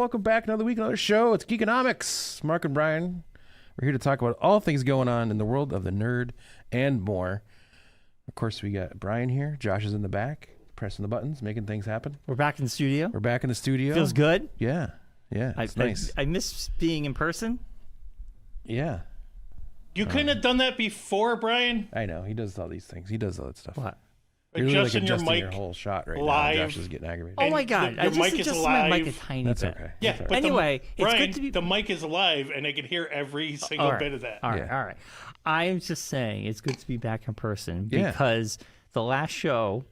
welcome back. Another week, another show. It's Geekonomics. Marc and Bryon. We're here to talk about all things going on in the world of the nerd and more. Of course, we got Bryon here. Josh is in the back, pressing the buttons, making things happen. We're back in the studio. We're back in the studio. Feels good. Yeah. It's nice. I miss being in person. Yeah. You couldn't have done that before, Bryon. I know. He does all these things. He does all that stuff. What? You're really Adjusting your mic your whole shot right live. now. Josh is getting aggravated. Oh my God! Your mic is adjusted live. my mic a tiny That's bit. okay. Yeah, That's all but right. Anyway, it's Bryon, good to be. the mic is live, and I can hear every single bit of that. All right, Yeah. all right. I am just saying it's good to be back in person Yeah. because the last show,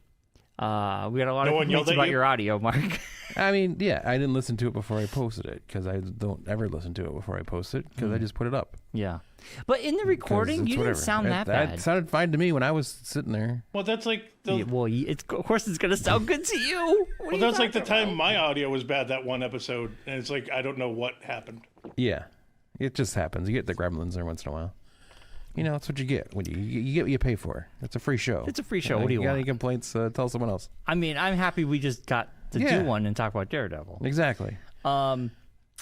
we got a lot No of one yelled complaints at about you? your audio, Mark. I mean, yeah, I didn't listen to it before I posted it because I don't ever listen to it before I post it because I just put it up. Yeah, but in the recording, you didn't sound that bad. That sounded fine to me when I was sitting there. Well, that's like the, Yeah, well, of course it's gonna sound good to you. well, that's like the time my audio was bad that one episode, and it's like I don't know what happened. Yeah, it just happens. You get the gremlins there once in a while. You know, that's what you get when you get what you pay for. It's a free show. It's a free show. What do you got want? any complaints? Tell someone else. I mean, I'm happy we just got to do one and talk about Daredevil. Exactly. I mean,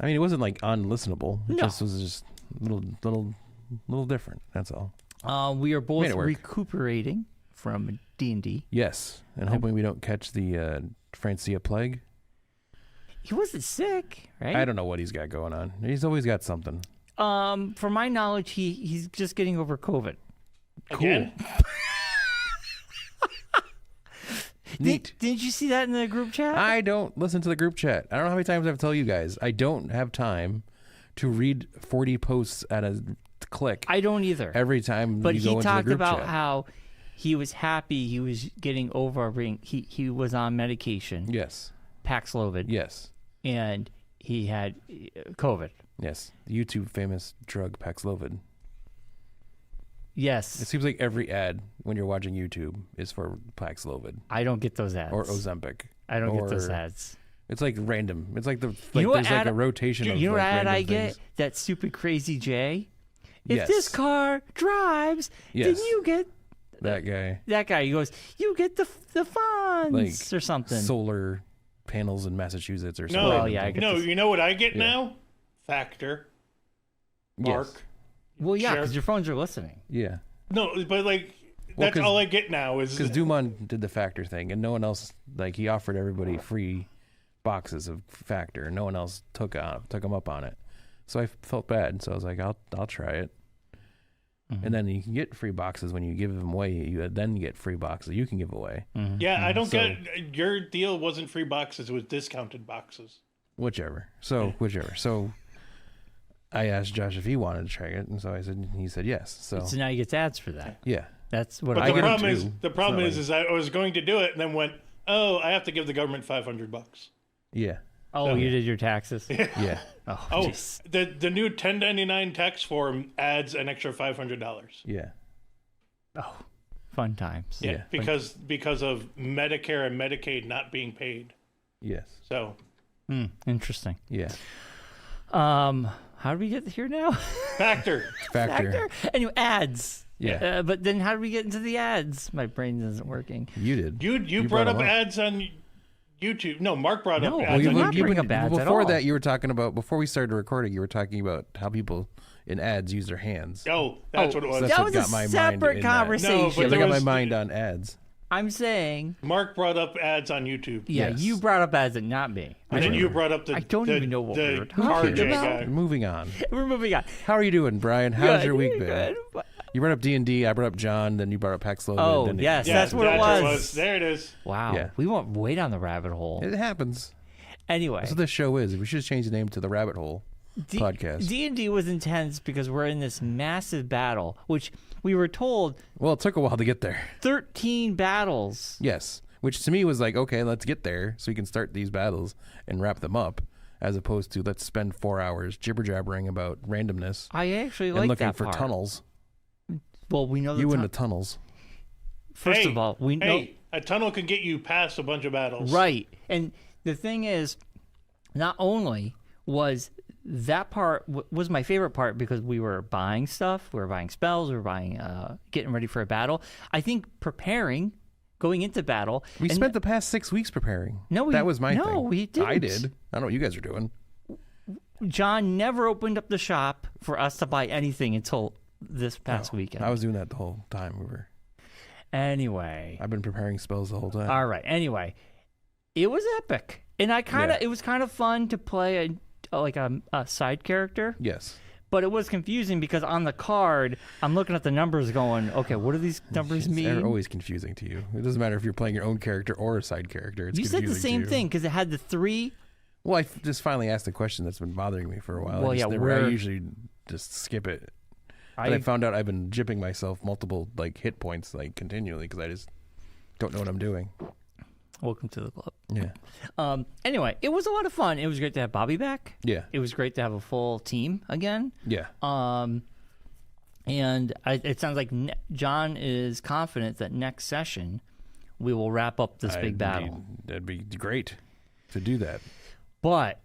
it wasn't like unlistenable. It just was just little different. That's all. We are both Made it work. recuperating from D&D. Yes, and hoping we don't catch the Francia plague. He wasn't sick, right? I don't know what he's got going on. He's always got something. From my knowledge, he's just getting over COVID. Again? Neat. Didn't you see that in the group chat? I don't listen to the group chat. I don't know how many times I have to tell you guys. I don't have time to read 40 posts at a click. I don't either. Every time But you go he into the talked group about chat. how he was happy he was getting over being he was on medication, Yes. Paxlovid, Yes. and he had COVID. Yes. The YouTube famous drug Paxlovid. Yes. It seems like every ad when you're watching YouTube is for Paxlovid I don't get those ads. or Ozempic. I don't get those or- ads. It's like random. It's like You know what there's like ad- a rotation of You know what like ad random I get? things. That stupid crazy J. If Yes. this car drives, then Yes. you get That guy. that guy. He goes, you get the funds Like or something. solar panels in Massachusetts or something. No, Well, yeah, I get no. this. You know what I get Yeah. now? Factor. Yes. Mark. Well, yeah, Share. because your phones are listening. Yeah. No, but like that's 'cause- all I get now is Because Dumont did the Factor thing, and no one else, like, he offered everybody free boxes of Factor, and no one else took them up on it. So I felt bad, so I was like, I'll try it. Mm-hmm. And then you can get free boxes when you give them away. You then get free boxes you can give away. Yeah, I don't So- get your deal. Wasn't free boxes; it was discounted boxes. Whichever. So I asked Josh if he wanted to try it, and so he said yes. So So now he gets ads for that. yeah. That's what But I the get 'em problem is, too. the problem It's is, not I was going to do it and then went, oh, I have to give the government $500. Yeah. Oh, you did your taxes? Yeah. Oh, Oh, jeez. the new 1099 tax form adds an extra $500. Yeah. Oh, fun times. Yeah, Yeah. because of Medicare and Medicaid not being paid. Yes. So Interesting. Yeah. How did we get here now? Factor. Factor. Anyway, ads. Yeah. But then how did we get into the ads? My brain isn't working. You did. You brought up ads on YouTube. No, Mark brought No, up well, ads you on not YouTube. bring up ads at before all. that, you were talking about, before we started recording, you were talking about how people in ads use their hands. Oh, that's what it was. That's That what was a got my mind separate in that. conversation. No, but I there got my was- mind on ads. I'm saying, Mark brought up ads on YouTube. yeah, Yes. you brought up ads and not me. And then you brought up the I don't even know what we the were talking car about. J Who guy. Moving on. We're moving on. How are you doing, Bryon? How's Good, your week been? good. You brought up D&D, I brought up John, then you brought up Paxlovid. Oh, then yes. Yeah, That's what it was. There it is. Wow. Yeah. We went way down the rabbit hole. It happens. Anyway. That's what this show is. We should change the name to The Rabbit Hole Podcast. D&D was intense because we're in this massive battle, which we were told Well, it took a while to get there. 13 battles. Yes. Which to me was like, okay, let's get there so we can start these battles and wrap them up, as opposed to let's spend 4 hours jibber-jabbering about randomness I actually and like looking that for part. tunnels. Well, we know the You in the tunnels. First Hey, of all, we know a tunnel can get you past a bunch of battles. right. And the thing is, not only was that part was my favorite part because we were buying stuff, we were buying spells, we were buying getting ready for a battle. I think preparing going into battle. We and spent the past 6 weeks preparing. No, that was my thing. no, we didn't. I did. I don't know what you guys are doing. John never opened up the shop for us to buy anything until this past weekend. I was doing that the whole time we were. Anyway. I've been preparing spells the whole time. All right. Anyway, it was epic. And it was kind of fun to play a side character. Yes. But it was confusing because on the card, I'm looking at the numbers going, okay, what do these numbers mean? They're always confusing to you. It doesn't matter if you're playing your own character or a side character. It's you said the confusing same to you. thing because it had the 3. Well, I just finally asked a question that's been bothering me for a while. Well, I usually just skip it. But I found out I've been jipping myself multiple hit points continually because I just don't know what I'm doing. Welcome to the club. Yeah. Anyway, it was a lot of fun. It was great to have Bobby back. Yeah. It was great to have a full team again. Yeah. And it sounds like John is confident that next session we will wrap up this big battle. That'd be great to do that. But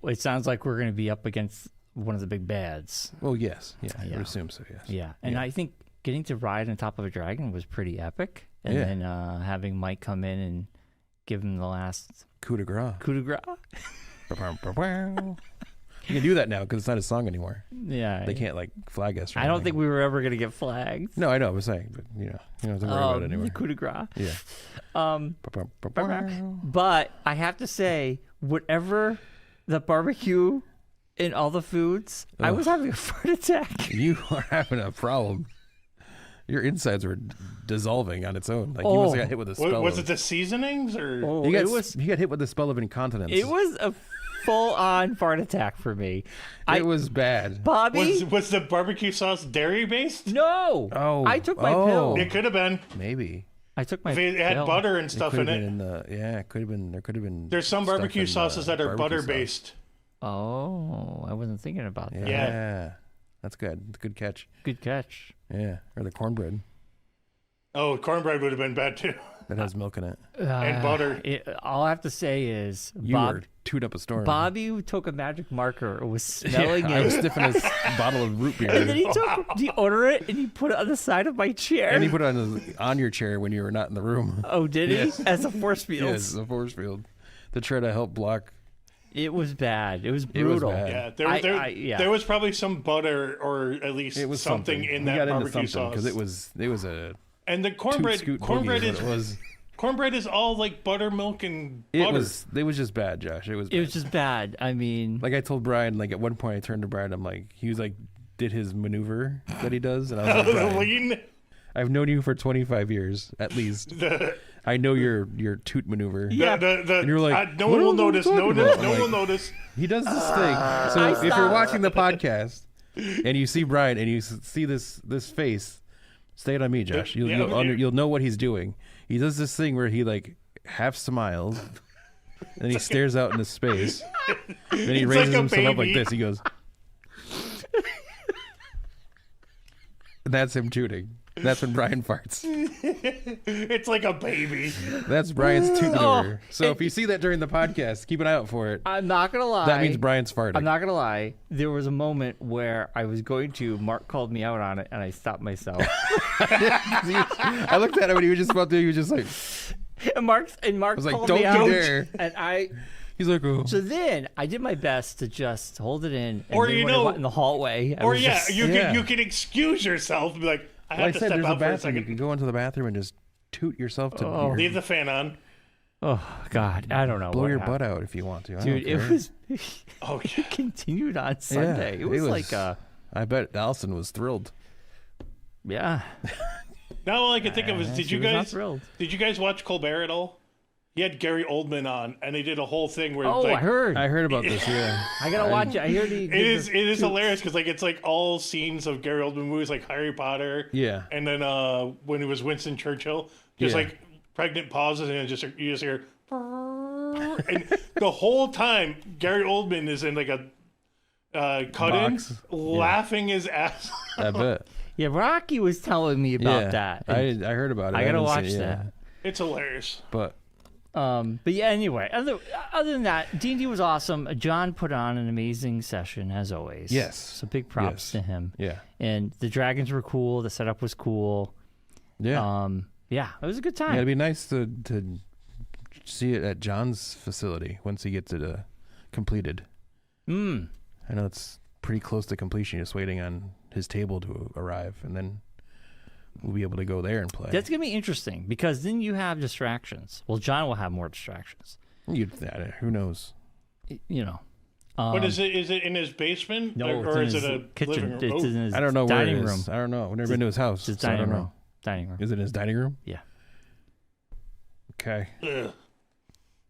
it sounds like we're going to be up against one of the big bads. Well, yes. Yeah, I would assume so, yes. Yeah. And I think getting to ride on top of a dragon was pretty epic. And then having Mike come in and give him the last coup de grace. Coup de grace. You can do that now because it's not a song anymore. Yeah. They can't flag us. I don't think we were ever going to get flagged. No, I know. I was saying, but you don't have to worry about it anymore. The coup de grace. Yeah. But I have to say, whatever the barbecue and all the foods, I was having a heart attack. You are having a problem. Your insides were dissolving on its own. You must have got hit with a spell. Was it the seasonings or? He got hit with the spell of incontinence. It was a full-on fart attack for me. It was bad. Bobby, was the barbecue sauce dairy based? No. Oh, I took my pill. It could have been. Maybe. I took my If it had pill. butter and stuff in it. It could have been. There could have been. There's some barbecue sauces that are butter based. Oh, I wasn't thinking about that. Yeah. That's good. It's a good catch. Good catch. Yeah. Or the cornbread Oh, cornbread would have been bad too. that has milk in it. And butter. All I have to say is, You were tooed up a storm. Bobby took a magic marker, was smelling I it, was sniffing his bottle of root beer. and then he took deodorant and he put it on the side of my chair. And he put it on your chair when you were not in the room. Oh, did he? Yes. As a force field. Yes, a force field to try to help block. It was bad. It was brutal. bad. Yeah, there was probably some butter or at least It was something in that barbecue sauce. because it was a And the cornbread is it was. cornbread is all buttermilk and butter. It was just bad, Josh. It was just bad. I mean, like I told Brian. At one point, I turned to Brian. I'm like, he was did his maneuver that he does, and I was like, Brian, lean. I've known you for 25 years at least. I know your toot maneuver. Yeah. And you're like, no one will notice. No one will notice. He does this thing. So if you're watching the podcast and you see Brian and you see this face, stay it on me, Josh. You'll know what he's doing. He does this thing where he half smiles and then he stares out into space. Then he raises himself up like this. He goes. And that's him tooting. That's when Brian farts. It's like a baby. That's Brian's toot maneuver. So if you see that during the podcast, keep an eye out for it. I'm not going to lie. That means Brian's farting. I'm not going to lie. There was a moment where I was going to, Mark called me out on it, and I stopped myself. I looked at him when he was just about to, he was just like, and Mark was like, called don't me out. you dare. And He's like, oh. So then I did my best to just hold it in. And Or then when I went in the hallway. You can excuse yourself and be like, I have to step there's a out for a bathroom. You second. can go into the bathroom and just toot yourself to Leave the fan on. Oh God, I don't know. blow what your happened. butt out if you want to. Dude, it was. It continued on Sunday. Yeah, it was like I bet Allison was thrilled. yeah. Now all I can think of is, did she you was not guys thrilled. watch Colbert at all? He had Gary Oldman on, and they did a whole thing where Oh, I heard. I heard about this. Yeah, I gotta watch it. I heard he. it is hilarious because it's all scenes of Gary Oldman movies like Harry Potter. Yeah. And then when it was Winston Churchill, just Yeah. pregnant pauses and you just hear, and the whole time Gary Oldman is in a cut-in, Box. laughing his ass. I bet. Yeah, Rocky was telling me about that. I heard about it. I gotta haven't watch seen it, that. It's hilarious. But But yeah, anyway, other than that, D&D was awesome. John put on an amazing session as always. Yes. So big props to him. yeah, And the dragons were cool. The setup was cool. yeah. Yeah, it was a good time. Yeah, it'd be nice to see it at John's facility once he gets it completed. I know it's pretty close to completion, just waiting on his table to arrive, and then we'll be able to go there and play. That's going to be interesting because then you have distractions. Well, John will have more distractions. Who knows? You know. What is it? Is it in his basement? No, or it's is in it his a kitchen. living room? It's in his I don't know where it dining is. room. I don't know. I've never been to his house. It's his so I dining don't room. know. Dining room. Is it in his dining room? Yeah. Okay. Ugh.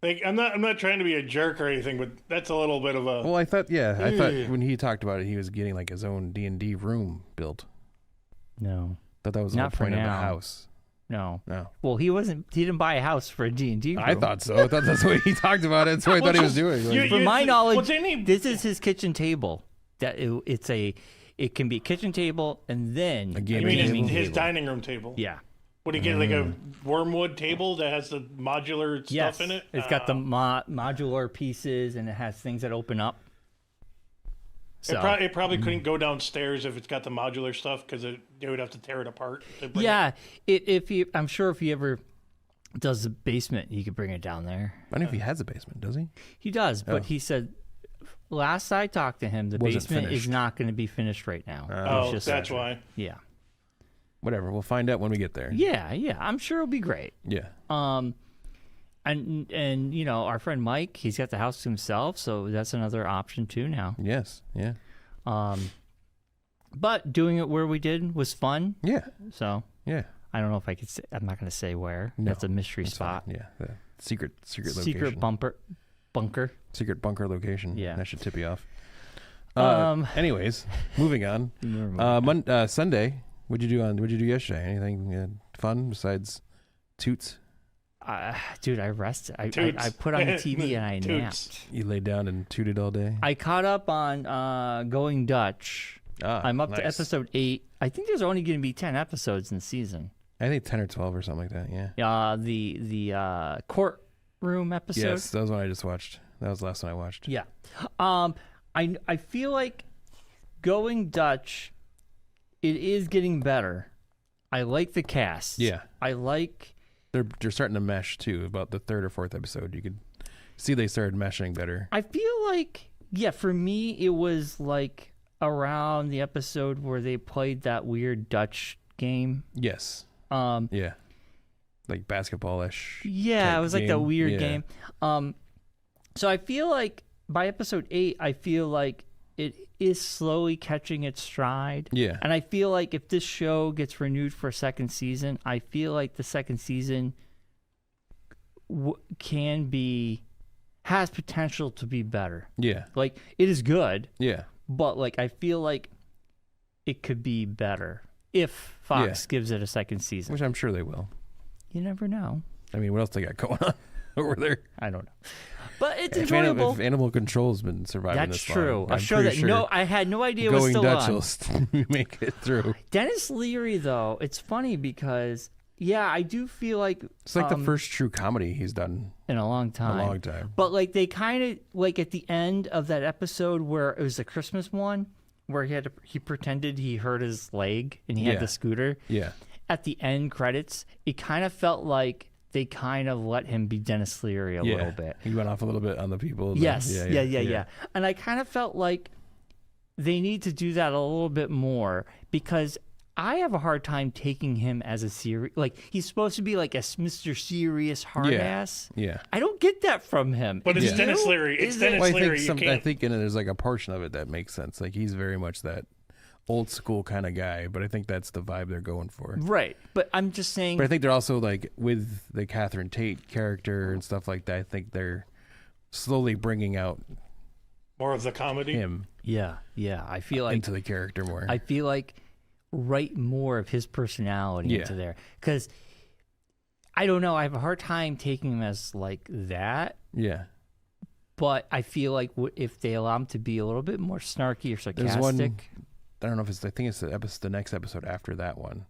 Like, I'm not trying to be a jerk or anything, but that's a little bit of a. Well, I thought when he talked about it, he was getting like his own D&D room built. No. Thought that was the Not whole for point of the now. house. No. No. Well, he didn't buy a house for a D&D room. I thought so. I thought that's the way he talked about it. That's what I thought he was doing. Like, For my knowledge, didn't he- this is his kitchen table. It can be a kitchen table and then A You gaming mean table? his dining room table? Yeah. Would he get like a wormwood table that has the modular Yes. stuff in it? It's got the modular pieces and it has things that open up. So It probably couldn't go downstairs if it's got the modular stuff because they would have to tear it apart. to bring yeah, I'm sure if he ever does the basement, he could bring it down there. I don't know if he has a basement, does he? He does, but he said last I talked to him, the Wasn't basement is finished. not going to be finished right now. Oh, It's just- that's why. Yeah. Whatever. We'll find out when we get there. Yeah, I'm sure it'll be great. Yeah. And you know, our friend Mike, he's got the house to himself, so that's another option too now. Yes. Yeah. But doing it where we did was fun. Yeah. So Yeah. I don't know if I could say, I'm not going to say where. No, That's a mystery That's spot. fine. Yeah. The secret location. Secret bunker. Secret bunker location. Yeah. That should tip you off. Anyways, moving on. Sunday. What'd you do yesterday? Anything fun besides toots? Dude, I rested. I Toots. put on the TV and I Toots. napped. You laid down and tooted all day? I caught up on Going Dutch. I'm up to nice. episode 8. I think there's only going to be 10 episodes in the season. I think 10 or 12 or something like that, yeah. The courtroom episode. Yes, that was one I just watched. That was the last one I watched. Yeah. I feel like Going Dutch, it is getting better. I like the cast. Yeah. I like... They're starting to mesh, too. About the third or fourth episode, you could see they started meshing better. I feel like, yeah, for me, it was like around the episode where they played that weird Dutch game. Yes. Yeah. Like basketball-ish. Yeah, type it was like that game. weird Yeah. game. So I feel like by episode 8, I feel like it is slowly catching its stride. Yeah. And I feel like if this show gets renewed for a second season, I feel like the second season has potential to be better. Yeah. Like, it is good, Yeah. but like I feel like it could be better if Fox gives it a second season. Which I'm sure they will. You never know. I mean, what else they got going on over there? I don't know. But it's If enjoyable. Animal Control's been surviving That's this true. long, A I'm show pretty that sure I had no idea was Going still Dutch on. will make it through. Dennis Leary, though, it's funny because, yeah, I do feel like It's like the first true comedy he's done in a long in time. a long time. But like they kind of like at the end of that episode where it was the Christmas one where he pretended he hurt his leg and he had Yeah. the scooter. Yeah. At the end credits, it kind of felt like they kind of let him be Dennis Leary a little bit. He went off a little bit on the people. Yes. Yeah. And I kind of felt like they need to do that a little bit more because I have a hard time taking him as a serious, like he's supposed to be like a Mr. Serious hard ass. Yeah. I don't get that from him. But it's Do Dennis you? Leary. It's Is it? Dennis Well, Leary. You I can't. think in it, there's like a portion of it that makes sense. Like he's very much that old school kind of guy, but I think that's the vibe they're going for. Right. But I'm just saying. But I think they're also like with the Catherine Tate character and stuff like that. I think they're slowly bringing out More of the comedy. him Yeah. I feel like into the character more. I feel like write more of his personality into there because I don't know. I have a hard time taking him as like that. yeah. But I feel like if they allow him to be a little bit more snarky or sarcastic. There's one. I don't know if it's. I think it's the next episode after that one,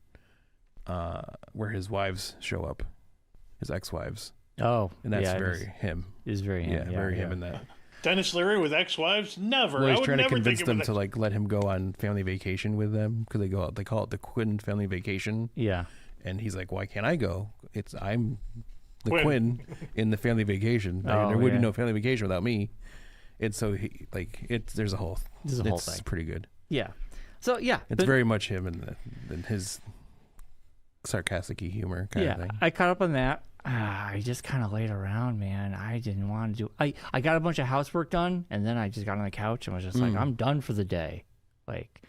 where his wives show up, his ex-wives, Oh, and that's yeah, very him. Is very him. Yeah, very him in that. Dennis Leary with ex-wives? Never. Well, I he's would trying to never convince think them of to like let him go on family vacation with them because they go out. They call it the Quinn family vacation, Yeah. and he's like, "Why can't I go? I'm the Quinn. Quinn in the family vacation. There Oh, would be yeah. no family vacation without me." And so there's a whole thing. pretty good. Yeah. So yeah, It's very much him and his sarcastic humor kind of thing. I caught up on that. I just kind of laid around, man. I didn't want to do. I got a bunch of housework done, and then I just got on the couch and was just like, I'm done for the day. Like,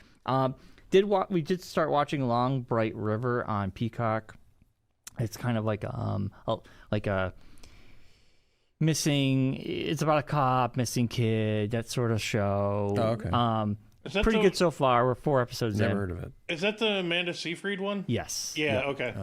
we did start watching Long Bright River on Peacock. It's kind of like a missing. It's about a cop, missing kid, that sort of show. Oh, okay. Pretty good so far. We're 4 episodes in. Never heard of it. Is that the Amanda Seyfried one? Yes. Yeah. Yep. Okay.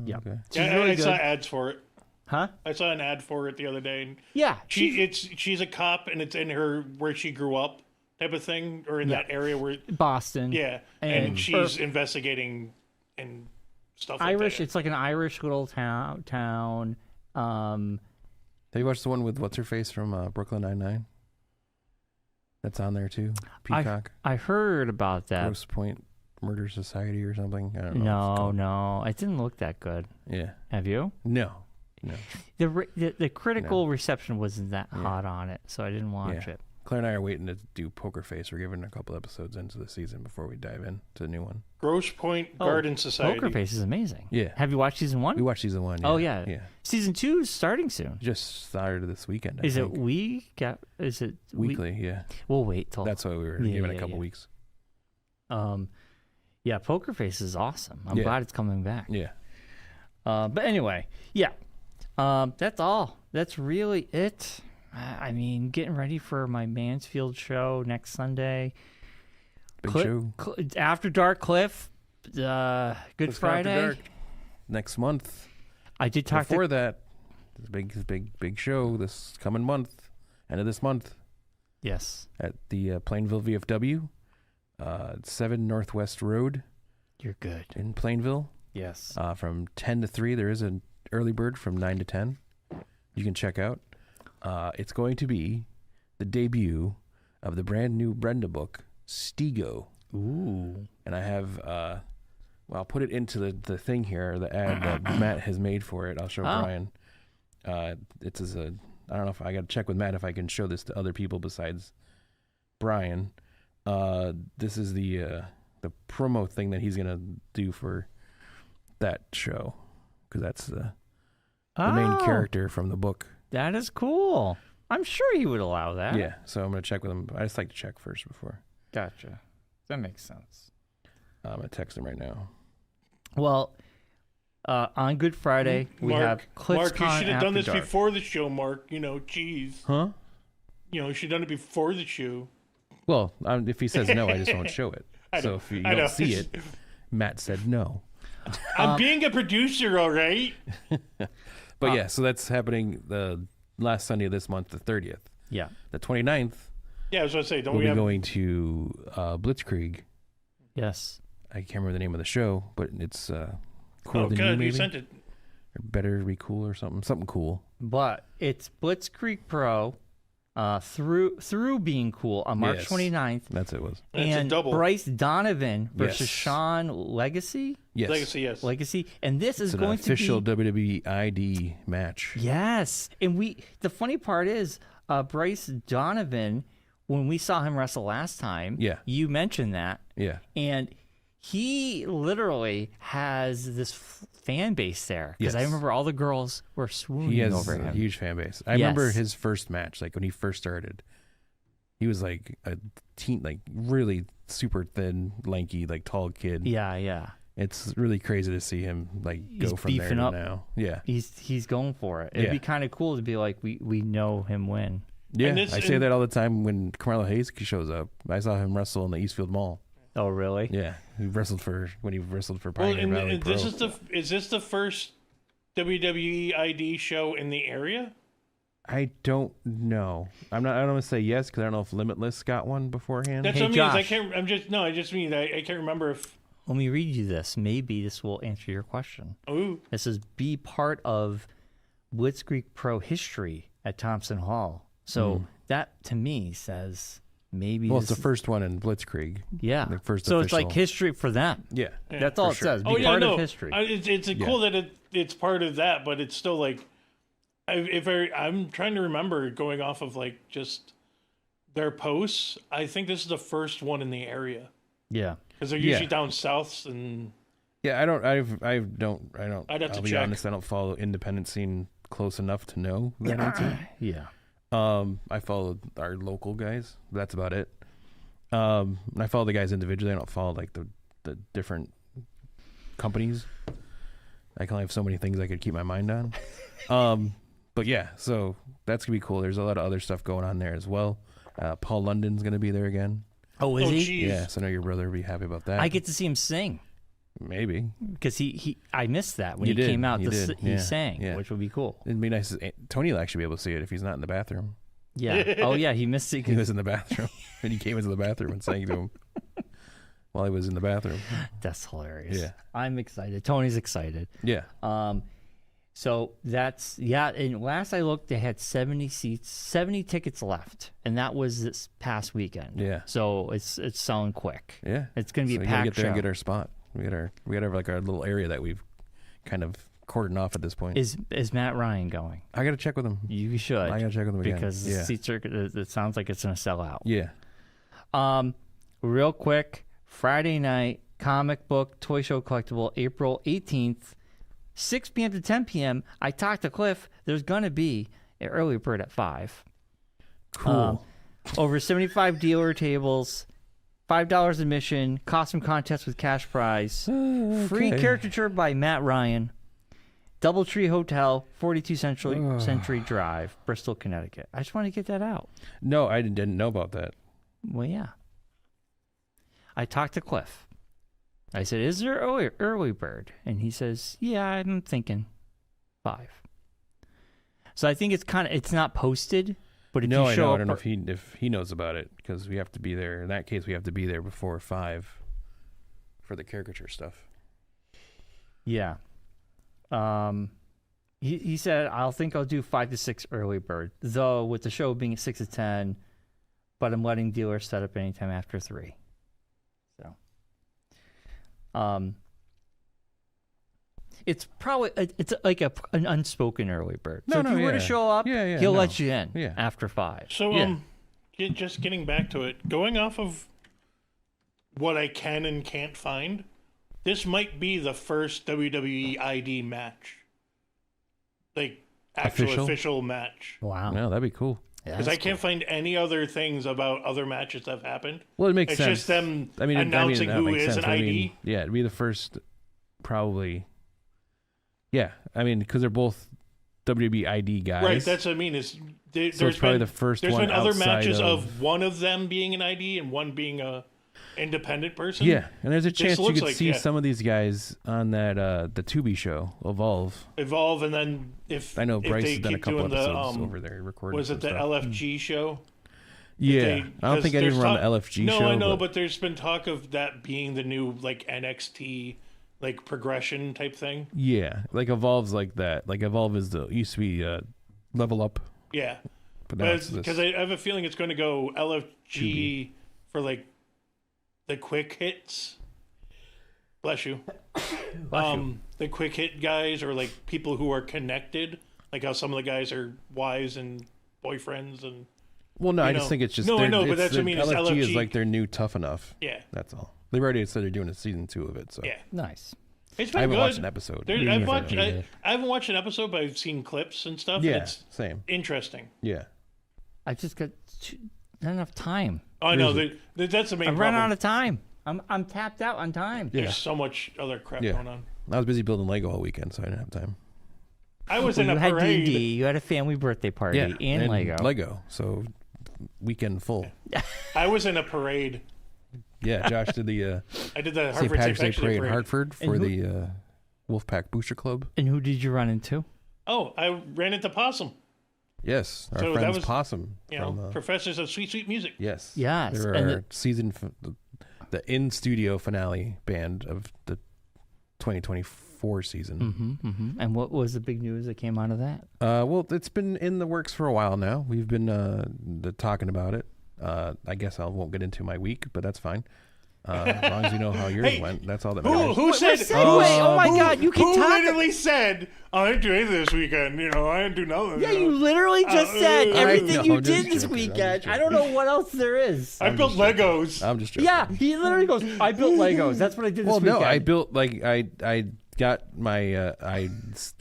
Yeah. Okay. Yeah, really I saw good. ads for it. Huh? I saw an ad for it the other day. And Yeah. she's a cop, and it's in her where she grew up, type of thing, or in that area where. Boston. Yeah, and she's investigating and stuff. Irish. Like It's like an Irish little town. Have you watched the one with what's her face from Brooklyn Nine-Nine? That's on there too. Peacock. I heard about that. Grosse Point Murder Society or something. I don't know. No, it didn't look that good. Yeah. Have you? No. The critical reception wasn't that hot on it, so I didn't watch it. Claire and I are waiting to do Poker Face. We're giving a couple episodes into the season before we dive in to the new one. Grosse Point Garden Society. Poker Face is amazing. Yeah. Have you watched season 1? We watched season 1. Oh yeah. Yeah. Season 2 is starting soon. Just started this weekend. Is it weekly? Yeah. We'll wait till. That's why we were giving a couple weeks. Yeah, Poker Face is awesome. I'm glad it's coming back. Yeah. But anyway, yeah. That's all. That's really it. I mean, getting ready for my Mansfield show next Sunday. Big show. After Dark Cliff. Good Friday. Next month. I did talk before that. This big show this coming month. End of this month. Yes. At the Plainville VFW. 7 Northwest Road. You're good. In Plainville. Yes. From 10 to 3. There is an early bird from 9 to 10. You can check out. It's going to be the debut of the brand new Brenda book, Stego. Ooh. And I have, I'll put it into the thing here, the ad that Matt has made for it. I'll show Brian. It's as a, I don't know if I got to check with Matt if I can show this to other people besides Brian. This is the promo thing that he's going to do for that show. Because that's the main character from the book. That is cool. I'm sure he would allow that. Yeah, so I'm going to check with him. I just like to check first before. Gotcha. That makes sense. I'm going to text him right now. Well, on Good Friday, we have CliffsCon Mark, you should have done this After Dark. before the show, Mark. Jeez. Huh? You should have done it before the show. Well, if he says no, I just won't show it. So if you don't see it, Matt said no. I'm being a producer, all right? But yeah, so that's happening the last Sunday of this month, the 30th. Yeah. The 29th, Yeah, I was going to say, don't we'll we be have... going to Blitzkrieg. Yes. I can't remember the name of the show, but it's Cool Oh, Than You, good, maybe? you sent it. Or Better Be Cool or something. Something cool. But it's Blitzkrieg Pro through being cool on March Yes. 29th. That's it was. And it's a And double. Bryce Donovan versus Yes. Sean Legacy. Yes. Legacy, yes. Legacy. And this is It's an going official to be... WWE ID match. Yes. And the funny part is Bryce Donovan, when we saw him wrestle last time, Yeah. you mentioned that. Yeah. And he literally has this fan base there. Because I Yes. remember all the girls were swooning He has over a him. huge fan base. I remember Yes. his first match, like when he first started. He was like a teen, like really super thin, lanky, like tall kid. Yeah, yeah. It's really crazy to see him like He's go from there beefing to up. now. Yeah. He's going for it. It'd Yeah. be kind of cool to be like, we know him win. Yeah. this- I say and- that all the time when Carmelo Hayes shows up. I saw him wrestle in the Eastfield Mall. Oh, really? Yeah. He wrestled for Well, Pioneer and, Valley and Pro. is this the first WWE ID show in the area? I don't know. I don't want to say yes because I don't know if Limitless got one beforehand. That's Hey, what I mean. Is I Josh. can't. I just mean I can't remember if. Let me read you this. Maybe this will answer your question. Ooh, This is be part of Blitzkrieg Pro history at Thompson Hall. So that to me says maybe. Well, it's this the first one in Blitzkrieg. Yeah. the first so it's like official. history for them. Yeah. That's all it says. Be oh yeah, part no. of history. It's cool that it's part of that, but it's still like, I'm trying to remember going off of like just their posts, I think this is the first one in the area Yeah. because they're usually down south and. Yeah, I don't. I'd have to be check. honest. I don't follow independent scene close enough to know that answer. Yeah. I follow our local guys. That's about it. And I follow the guys individually. I don't follow like the different companies. I can only have so many things I could keep my mind on. But yeah, so that's gonna be cool. There's a lot of other stuff going on there as well. Paul London's gonna be there again. Oh, is he? Geez. Yeah, so I know your brother will be happy about that. I get to see him sing Maybe. because I missed that when You he did. came out. You He did. sang, Yeah. which would be cool. It'd be nice. Tony will actually be able to see it if he's not in the bathroom. Yeah. Oh, yeah. He missed it. He was in the bathroom, and he came into the bathroom and sang to him while he was in the bathroom. That's hilarious. Yeah. I'm excited. Tony's excited. Yeah. So that's and last I looked, they had 70 tickets left, and that was this past weekend. Yeah. So it's selling quick. Yeah. It's going to be So a we gotta packed get there show. and get our spot. We got our like our little area that we've kind of cordoned off at this point. Is Matt Ryan going? I got to check with him. You should. I got to check with him again. because the yeah. seats are. It sounds like it's going to sell out. Yeah. Real quick, Friday night comic book toy show collectible, April 18th, 6 p.m. to 10 p.m. I talked to Cliff. There's going to be an early bird at 5. Cool. Over 75 dealer tables, $5 admission, costume contest with cash prize, free caricature by Matt Ryan, Doubletree Hotel, 42 Century Drive, Bristol, Connecticut. I just want to get that out. No, I didn't know about that. Well, yeah. I talked to Cliff. I said, "Is there early bird?" And he says, "Yeah, I'm thinking 5." So I think it's not posted, but if No, you I show know. up, I don't know if he knows about it because we have to be there. In that case, we have to be there before 5 for the caricature stuff. yeah. He said, I'll do 5 to 6 early bird, though with the show being at 6 to 10, but I'm letting dealers set up anytime after 3. So, it's probably it's like an unspoken early bird. So if you were to show up, he'll let you in after 5. So just getting back to it, going off of what I can and can't find, this might be the first WWE ID match, like actual official match. Wow, No, that'd be cool. Because I can't find any other things about other matches that have happened. Well, it makes It's sense. just them I mean, announcing that who makes is sense. an I ID. mean, yeah, it'd be the first, probably. Yeah, I mean, because they're both WWE ID guys. Right, that's what I mean. So it's probably the first There's one been other outside matches of of one of them being an ID and one being a independent person. Yeah, and there's a chance you looks could like, see yeah. some of these guys on that the Tubi show, Evolve. Evolve, and then if I know if Bryce they has done a keep couple doing the, episodes over there recording. was it the some stuff. LFG show? Yeah, I don't think I didn't run the LFG no, show. I know, but there's been talk of that being the new like NXT like progression type thing. Yeah, like Evolve's like that. Like Evolve is used to be Level Up. Yeah, But now it's because I have a feeling it's going to go LFG for like the quick hits. Bless you. The quick hit guys or like people who are connected, like how some of the guys are wives and boyfriends and. Well, no, I know. just think it's just. No, I know, but it's that's what I mean, it's LFG is LFG. like their new Tough Enough. Yeah. That's all. They've already said they're doing a season 2 of it. So Yeah. nice. It's I been haven't good. watched an episode. I haven't watched an episode, but I've seen clips and stuff. Yeah, And it's same. interesting. Yeah. I just got not enough time. Oh, I know. That's the main I problem. ran out of time. I'm tapped out on time. Yeah. There's so much other crap Yeah. going on. I was busy building Lego all weekend, so I didn't have time. I was Well, in you a had parade. D&D, you had a family birthday party, Yeah, and Lego. Lego. So weekend full. I was in a parade. Yeah, Josh did the I did the St. Hartford Patrick's Day St. parade in parade. Hartford for the Wolfpack Booster Club. And who did you run into? Oh, I ran into Possum. Yes, our So that friends was, Possum. You know, from, Professors of Sweet Sweet Music. yes. Yes, They were and our season, the in-studio finale band of the 2024 season. And what was the big news that came out of that? Well, it's been in the works for a while now. We've been talking about it. I guess I won't get into my week, but that's fine. As long as you know how yours went, that's all that matters. Who said? Oh my God, you can Who talk. literally said, I didn't do anything this weekend. I didn't do nothing. Yeah, you literally just said everything know, you I'm just did this joking, I'm weekend. just I don't know what else there is. I built Legos. I'm just joking. Yeah, he literally goes, I built Legos. That's what I did this weekend. No, I built I got my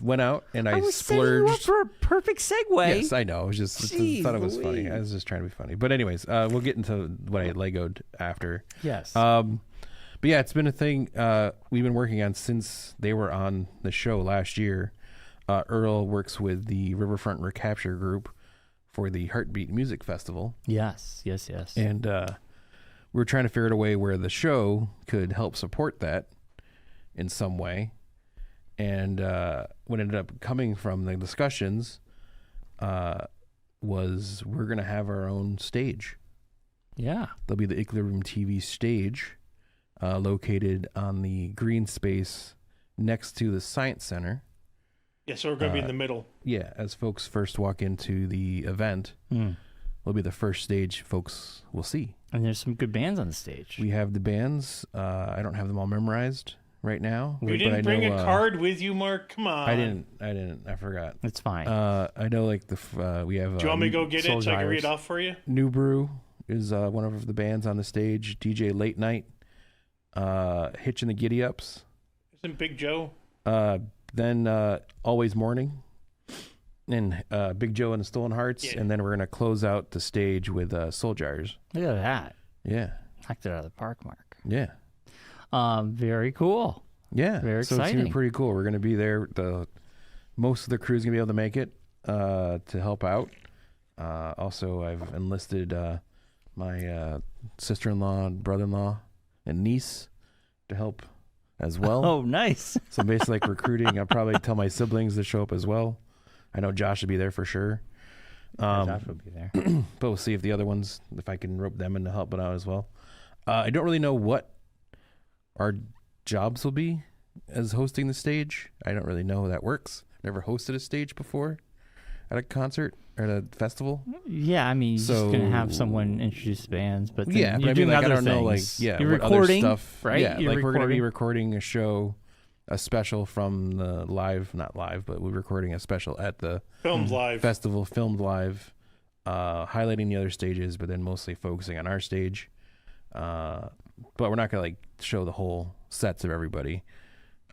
went out and I was setting you up splurged. for a perfect segue. Yes, I know. I was just Jeez thought it was funny. Louise. I was just trying to be funny. But anyways, we'll get into what I Legoed after. Yes. But yeah, it's been a thing we've been working on since they were on the show last year. Earl works with the Riverfront Recapture Group for the Heartbeat Music Festival. Yes. And we were trying to figure out a way where the show could help support that in some way. And what ended up coming from the discussions was we're going to have our own stage. Yeah. There'll be the Equilibrium TV stage located on the green space next to the Science Center. Yeah, so we're going to be in the middle. Yeah, as folks first walk into the event, will be the first stage folks will see. And there's some good bands on the stage. We have the bands. I don't have them all memorized right now. You didn't bring a card with you, Mark? Come on. I didn't. I forgot. It's fine. I know like we have. Do you want me to go get it so I can read off for you? New Brew is one of the bands on the stage. DJ Late Night, Hitch and the Giddy Ups. Isn't Big Joe? Then Always Morning, and Big Joe and the Stolen Hearts, and then we're gonna close out the stage with Soul Jars. Look at that. Yeah. Knocked it out of the park, Mark. Yeah. Very cool. Yeah. Very So it's gonna exciting. be pretty cool. We're gonna be there. Most of the crew's gonna be able to make it to help out. Also, I've enlisted my sister-in-law, brother-in-law, and niece to help as well. Oh, nice. So basically, like recruiting, I'll probably tell my siblings to show up as well. I know Josh will be there for sure. Josh will be there. But we'll see if the other ones, if I can rope them into helping out as well. I don't really know what our jobs will be as hosting the stage. I don't really know how that works. Never hosted a stage before at a concert or at a festival. Yeah, I mean, you're just going to have someone introduce bands, but then Yeah, you're but doing I other don't know, like, things. yeah, You're what recording, other stuff. right? Yeah, You're like we're going to be recording. recording a show, a special from the not live, but we're recording a special at the Filmed live. festival, filmed live, highlighting the other stages, but then mostly focusing on our stage. But we're not going to like show the whole sets of everybody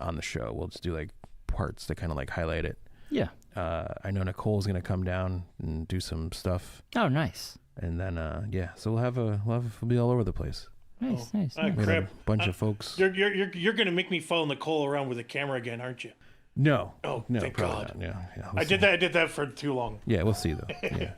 on the show. We'll just do like parts to kind of like highlight it. Yeah. I know Nicole's going to come down and do some stuff. Oh, nice. And then, so we'll be all over the place. Nice. We have Crap. a bunch of folks. You're going to make me follow Nicole around with a camera again, aren't you? No. Oh, no, thank probably God. not. Yeah, I did that for too long. Yeah, we'll see though. Yeah.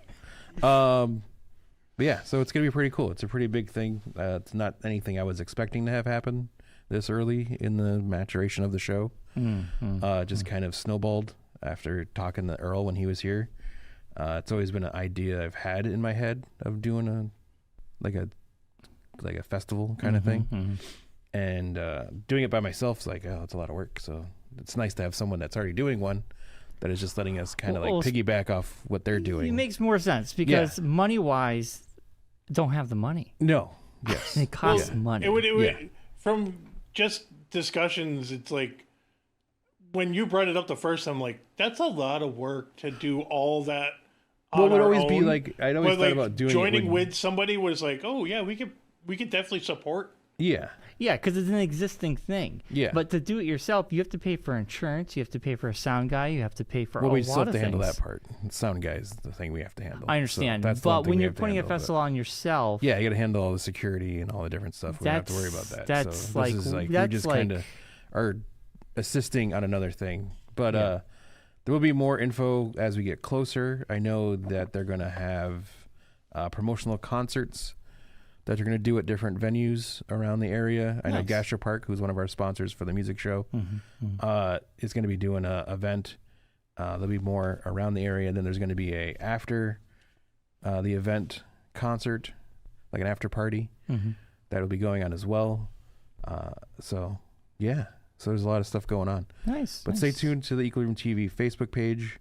But yeah, so it's gonna be pretty cool. It's a pretty big thing. It's not anything I was expecting to have happen this early in the maturation of the show. Just kind of snowballed after talking to Earl when he was here. It's always been an idea I've had in my head of doing a festival kind of thing. And doing it by myself is like, oh, it's a lot of work. So it's nice to have someone that's already doing one that is just letting us kind of piggyback off what they're doing. It makes more sense because money-wise, don't have the money. No. Yes. It costs money. It would from just discussions, it's like when you brought it up the first time, like that's a lot of work to do all that. Well, it would our always be own. like I'd always But, thought about doing joining it with somebody was like, oh yeah, we could definitely support. Yeah. Yeah, because it's an existing thing. Yeah. But to do it yourself, you have to pay for insurance. You have to pay for a sound guy. You have to pay for Well, a we lot still have of to handle things. that part. Sound guy is the thing we have to handle. I understand. So that's the one but thing when we you're have to putting a handle, but- festival on yourself, Yeah, you got to handle all the security and all the different stuff. We don't have to worry about that. that's So like- this is like we that's just like- kind of are assisting on another thing. But there will be more info as we get closer. I know that they're going to have promotional concerts that they're going to do at different venues around the area. I know Nice. Gastro Park, who's one of our sponsors for the music show, is going to be doing an event. There'll be more around the area. Then there's going to be a after the event concert, like an after party that'll be going on as well. So there's a lot of stuff going on. nice. But stay tuned to the Equilibrium TV Facebook page,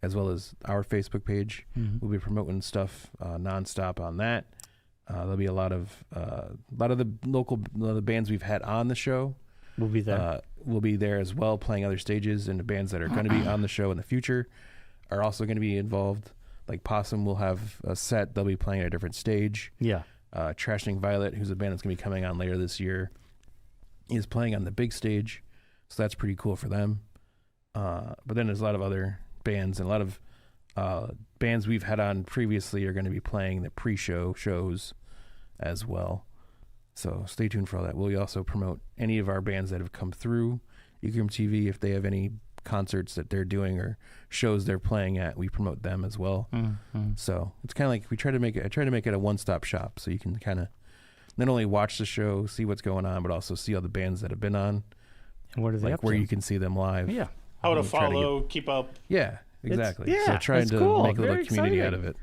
as well as our Facebook page. We'll be promoting stuff nonstop on that. There'll be a lot of the local the bands we've had on the show We'll be there. will be there as well, playing other stages, and the bands that are going to be on the show in the future are also going to be involved. Like Possum will have a set; they'll be playing at a different stage. Yeah. Trashing Violet, who's a band that's going to be coming on later this year, is playing on the big stage, so that's pretty cool for them. But then there's a lot of other bands, and a lot of bands we've had on previously are going to be playing the pre-show shows as well. So stay tuned for all that. We'll also promote any of our bands that have come through Geekonomics TV. If they have any concerts that they're doing or shows they're playing at, we promote them as well. Mm-hmm. So it's kind of like I try to make it a one-stop shop, so you can kind of not only watch the show, see what's going on, but also see all the bands that have been on, And what are they like up where to? you can see them live. Yeah. How to Try to follow, keep up. Yeah, exactly. yeah, so trying that's to cool. make a little Very community exciting. out of it.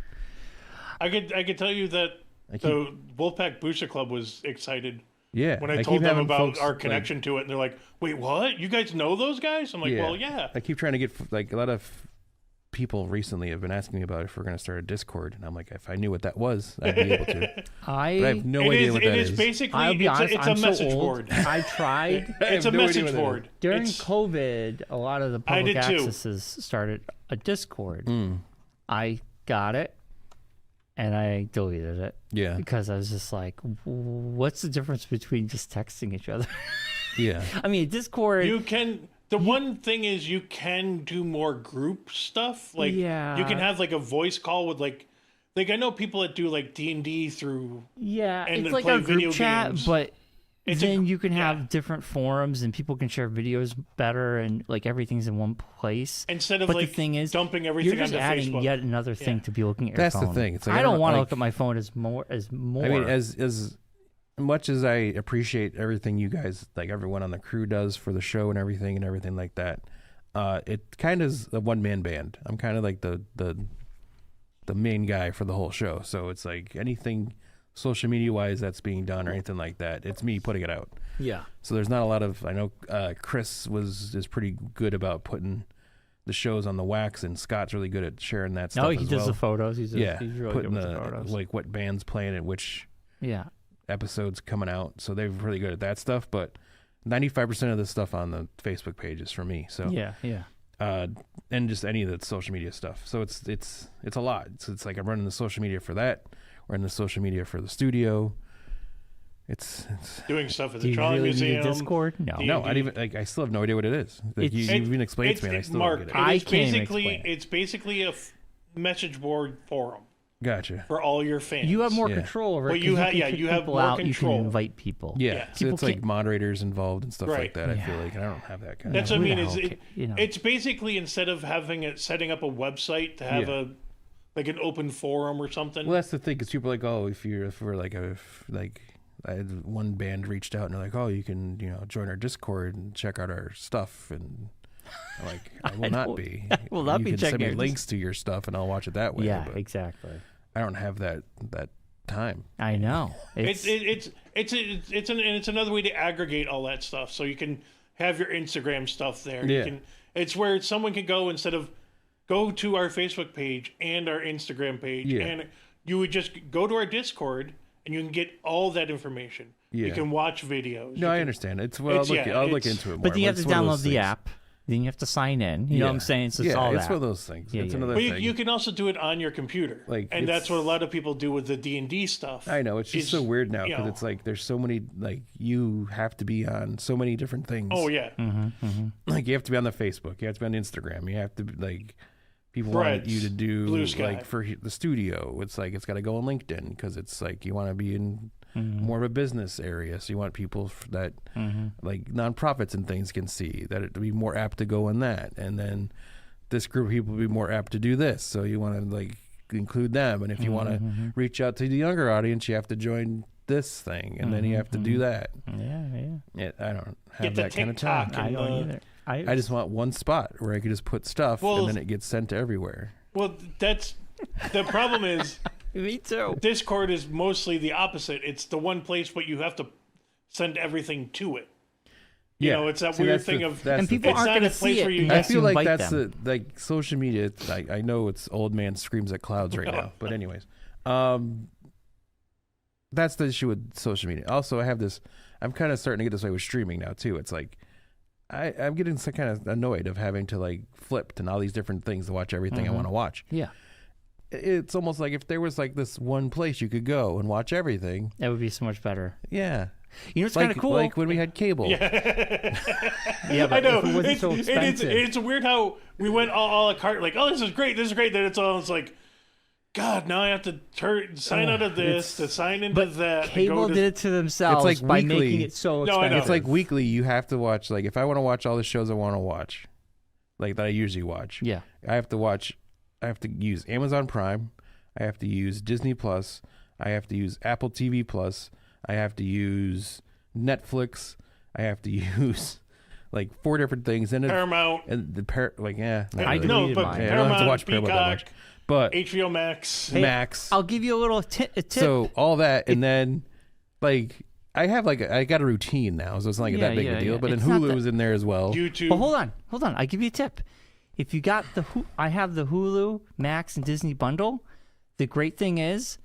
I could tell you that I keep- the Wolfpack Booster Club was excited Yeah, when I keep told them having about folks, our like, connection to it, and they're like, "Wait, what? You guys know those guys?" I'm like, "Well, yeah." I keep trying to get like a lot of people recently have been asking me about if we're going to start a Discord, and I'm like, if I knew what that was, I'd be able to. But I have no It idea is. what It that is is. basically. I'll be honest, it's I'm a message so old. board. I tried. It's a no idea message what that board. During It's- COVID, a lot of the I public did too. accesses started a Discord. Mm, I got it, and I deleted it yeah, because I was just like, what's the difference between just texting each other? yeah, I mean, Discord. You can. The one thing is, you can do more group stuff. Like, Yeah. you can have like a voice call with like I know people that do like D&D through. Yeah, and it's then like play a video group chat, games. but It's a- then you can have yeah. different forums and people can share videos better and like everything's in one place. Instead of But like the thing is, dumping You're everything just onto adding Facebook. yet another thing Yeah. to be looking at That's your the phone. thing. It's like, I I don't don't want to like- look at my phone as more. I mean, as much as I appreciate everything you guys, like everyone on the crew, does for the show and everything like that, it kind of is a one-man band. I'm kind of like the main guy for the whole show. So it's like anything social media wise that's being done or anything like that, it's me putting it out. Yeah. So there's not a lot of. I know Chris is pretty good about putting the shows on the wax, and Scott's really good at sharing that stuff. No, he as does well. the photos. He's really putting good with the photos. like what band's playing and which Yeah. episodes coming out. So they're really good at that stuff. But 95% of the stuff on the Facebook page is for me. So Yeah. and just any of the social media stuff. So it's a lot. It's like I'm running the social media for that. We're in the social media for the studio. It's doing stuff at Do the you Trolley really need Museum. a Discord? No. Do you- no, I even like I still have no idea what it is. Like, you It's- even explained it to me, and I still Mark, don't get it. I it's can't even basically explain it. it's basically a message board forum Gotcha. for all your fans. You have more Yeah. control over it. Well, 'cause you can yeah, kick you have people more out, control. You can invite people. Yeah, Yeah. so People it's like can't- moderators involved and stuff like Right. that. I Yeah. feel like I don't have that kind That's of. what I Who mean. the Is hell it, you know. it's basically instead of having it setting up a website to have Yeah. like an open forum or something. Well, that's the thing, because people are like, oh, if we're like I had one band reached out and they're like, oh, you can join our Discord and check out our stuff, and I'm like, I will not be. I will not you be can send checking me your links to your stuff and I'll watch it that way. Yeah, but exactly. I don't have that time. I know. It's another way to aggregate all that stuff, so you can have your Instagram stuff there. Yeah. It's where someone can go instead of go to our Facebook page and our Instagram page, Yeah. and you would just go to our Discord and you can get all that information. Yeah. You can watch videos. No, You I can- understand. I'll look it's- into it more. But then you have it's to one of download those the things. app. Then you have to sign in. You know what I'm saying? So it's yeah, all it's that. one of those things. Yeah, It's yeah. another But thing. you can also do it on your computer, Like, and it's- that's what a lot of people do with the D&D stuff. I know, it's just so weird now, you because know. it's like there's so many, like, you have to be on so many different things. Oh yeah, Like, you have to be on the Facebook, you have to be on Instagram, you have to be, like, people Threads, want you to do Blue Sky. like for the studio, it's like it's got to go on LinkedIn, because it's like you want to be in more of a business area, so you want people that like nonprofits and things can see that it to be more apt to go in that, and then this group of people will be more apt to do this, so you want to like include them, and if you want to reach out to the younger audience, you have to join this thing, and then you have to do that. Yeah. I don't have Get the that kind of time. TikTok. I don't either. I just want one spot where I could just put stuff, Well- and then it gets sent to everywhere. well, that's the problem is. Me too. Discord is mostly the opposite. It's the one place, but you have to send everything to it. You know, it's that See, weird that's thing the- of that's And the people It's aren't not going a to place see it where you- unless I feel you like invite that's them. like social media. I know it's old man screams at clouds right now, but anyways, that's the issue with social media. Also, I have this. I'm kind of starting to get this way with streaming now too. It's like I'm getting some kind of annoyed of having to like flip to all these different things to watch everything I want to watch. Yeah. It's almost like if there was like this one place you could go and watch everything. That would be so much better. Yeah. You know what's kind of cool? Like when we had cable. Yeah, but I know. if it wasn't so expensive. It's weird how we went a la carte, like, oh, this is great. Then it's almost like, God, now I have to sign out of this to sign into that. Cable did it to themselves It's like by weekly. making it so No, I expensive. know. It's like weekly. You have to watch, like, if I want to watch all the shows I want to watch, like that I usually watch. Yeah. I have to use Amazon Prime. I have to use Disney Plus. I have to use Apple TV Plus. I have to use Netflix. I have to use like 4 different things. And Paramount. And the not I really. deleted but mine. Yeah, I don't have to watch Paramount, Paramount that much. Peacock, But HBO Max. Hey, Max. I'll give you a little tip. So all that, and then like I got a routine now, so it's not like that big of a deal. But then It's not Hulu that- is in there as well. YouTube. But hold on. I give you a tip. If you got I have the Hulu, Max, and Disney bundle. The great thing is,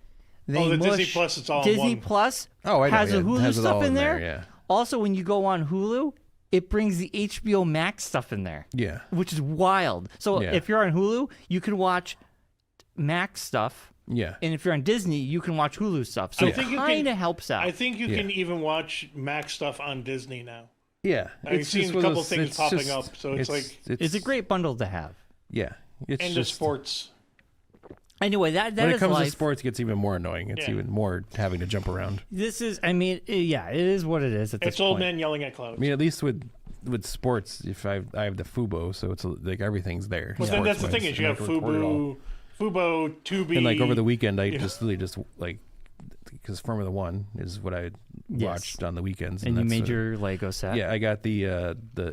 they the mush Disney Plus, it's all in Disney one. Plus Oh, I know, has yeah, the Hulu has it stuff all in in there. there, yeah. Also, when you go on Hulu, it brings the HBO Max stuff in there. Yeah. Which is wild. So Yeah. if you're on Hulu, you can watch Max stuff. Yeah. And if you're on Disney, you can watch Hulu stuff. So I it think you kind of can- helps out. I think you Yeah. can even watch Max stuff on Disney now. Yeah. I've It's seen just a one of couple those- things it's popping just- up, so it's like- it's a great bundle to have. Yeah. It's And just the sports. Anyway, that when is it comes life. to sports, it gets even more annoying. It's Yeah. even more having to jump around. This is, I mean, yeah, it is what it is at this It's old point. men yelling at clouds. I mean, at least with sports, if I have the Fubo, so it's like everything's there. But then that's the thing sports-wise, is you and have I can record it all. Fubo, Tubi. And like over the weekend, I just like because Formula One is what I Yes. watched on the weekends. And you that's made your Lego set. Yeah, I got the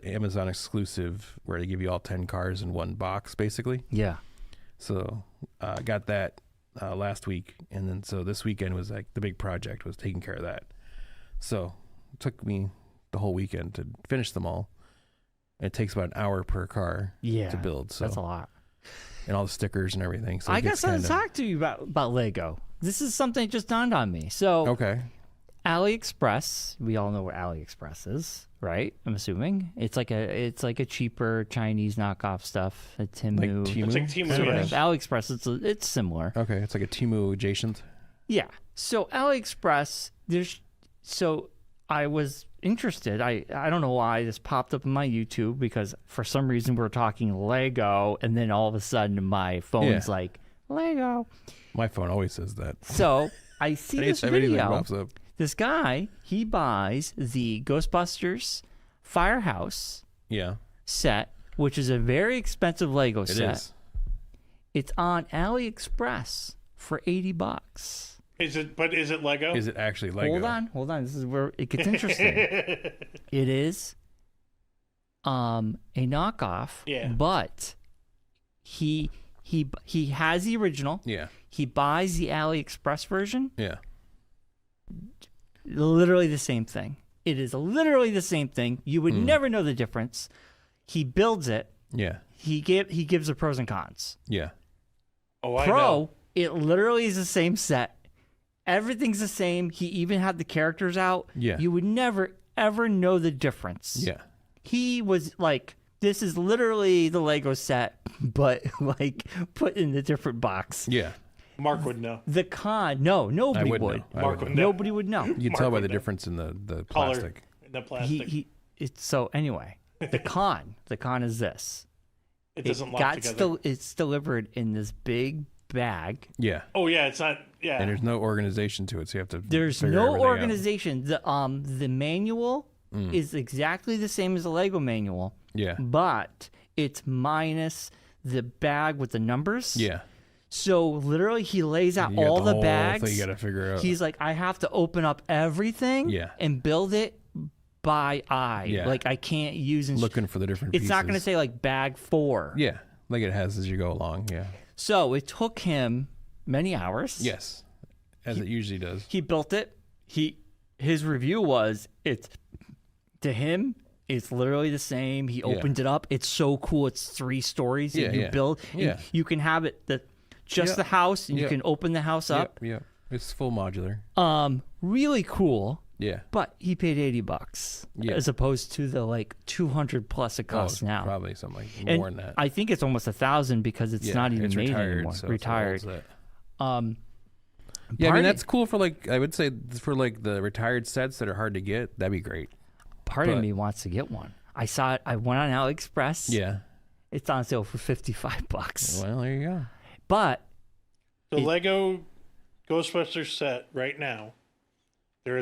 Amazon exclusive where they give you all 10 cars in one box, basically. Yeah. So I got that last week, and then so this weekend was like the big project was taking care of that. So it took me the whole weekend to finish them all. It takes about an hour per car Yeah. to build. So That's a lot. and all the stickers and everything. So I it got gets something to kinda- talk to you about Lego. This is something that just dawned on me. So Okay. AliExpress, we all know where AliExpress is, right? I'm assuming it's like a cheaper Chinese knockoff stuff. A Temu. Like Temu? It's like Temu, sort yes. of. AliExpress, it's similar. Okay, it's like a Temu adjacent. Yeah. So AliExpress, so I was interested. I don't know why this popped up in my YouTube because for some reason we're talking Lego and then all of a sudden my phone's Yeah. like Lego. My phone always says that. So I see this Anytime anything video. pops up. This guy, he buys the Ghostbusters Firehouse Yeah, set, which is a very expensive Lego it set. is. It's on AliExpress for $80. Is it Lego? Is it actually Lego? Hold on. This is where it gets interesting. It is a knockoff, Yeah. but he has the original. Yeah, He buys the AliExpress version. yeah. Literally the same thing. It is literally the same thing. You would never know the difference. He builds it. Yeah, He gives the pros and cons. yeah. Oh, I know. Pro, it literally is the same set. Everything's the same. He even had the characters out. Yeah. You would never ever know the difference. Yeah. He was like, this is literally the Lego set, but like put in a different box. Yeah. Mark would know. The con, no, nobody wouldn't would. know. I Mark wouldn't would know. know. Nobody would know. You can Mark tell by would the know. difference in the Color plastic. in the plastic. So anyway, the con is this. It doesn't lock together. It's delivered in this big bag. Yeah. Oh yeah, it's not. Yeah. And there's no organization to it, so you have to. There's figure no everything out. organization. The manual is exactly the same as the Lego manual, Yeah. but it's minus the bag with the numbers. Yeah. So literally, he lays out You got all the whole bags. thing you got to figure out. He's like, I have to open up everything Yeah. and build it by eye. Yeah. Like I can't use looking for the different It's pieces. not going to say like bag 4. Yeah. Like it has as you go along. Yeah. So it took him many hours. Yes. As it usually does. He built it. His review was to him it's literally the same. He opened it up. It's so cool. It's 3 stories that you build. And Yeah. you can have it just Yep. the house and you Yep. can open the house up. Yep. It's full modular. Really cool. Yeah. But he paid $80 as opposed to the like 200 plus it costs now. Probably something like And more than that. I think it's almost 1,000 because it's not even made anymore. So retired. Yeah, I mean that's cool for like I would say for like the retired sets that are hard to get. That'd be great. Part of me wants to get one. I saw it. I went on AliExpress. Yeah. It's on sale for $55. Well, there you go. But the Lego Ghostbusters set right now, it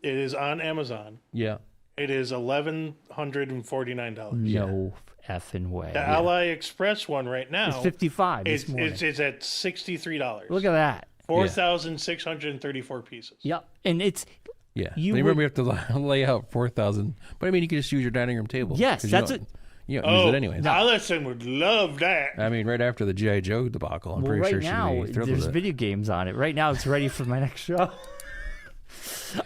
is on Amazon. Yeah. It is $1,149. No effing way. The AliExpress one right now It's $55. It's at $63. Look at that. 4,634 pieces. Yep. And it's Yeah. Remember we have to lay out 4,000. But I mean, you can just use your dining room table. Yes, that's it. it. You don't use it anyways. Allison would love that. I mean, right after the G.I. Joe debacle, I'm pretty sure now, she'd be thrilled there's with it. video games on it. Right now, it's ready for my next show.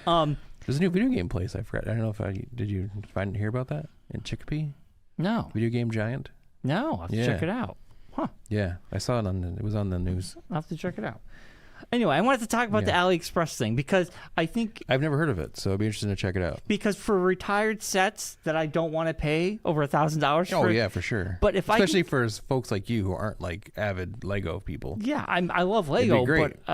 There's a new video game place. I forgot. I don't know if did you hear about that in Chicopee? No. Video game giant. No. I'll have to check it out. Huh. Yeah, I saw it it was on the news. I'll have to check it out. Anyway, I wanted to talk about the AliExpress thing because I think I've never heard of it, so I'd be interested to check it out. Because for retired sets that I don't want to pay over $1,000 for. Oh yeah, for sure. But if especially for folks like you who aren't like avid Lego people. Yeah, I love Lego,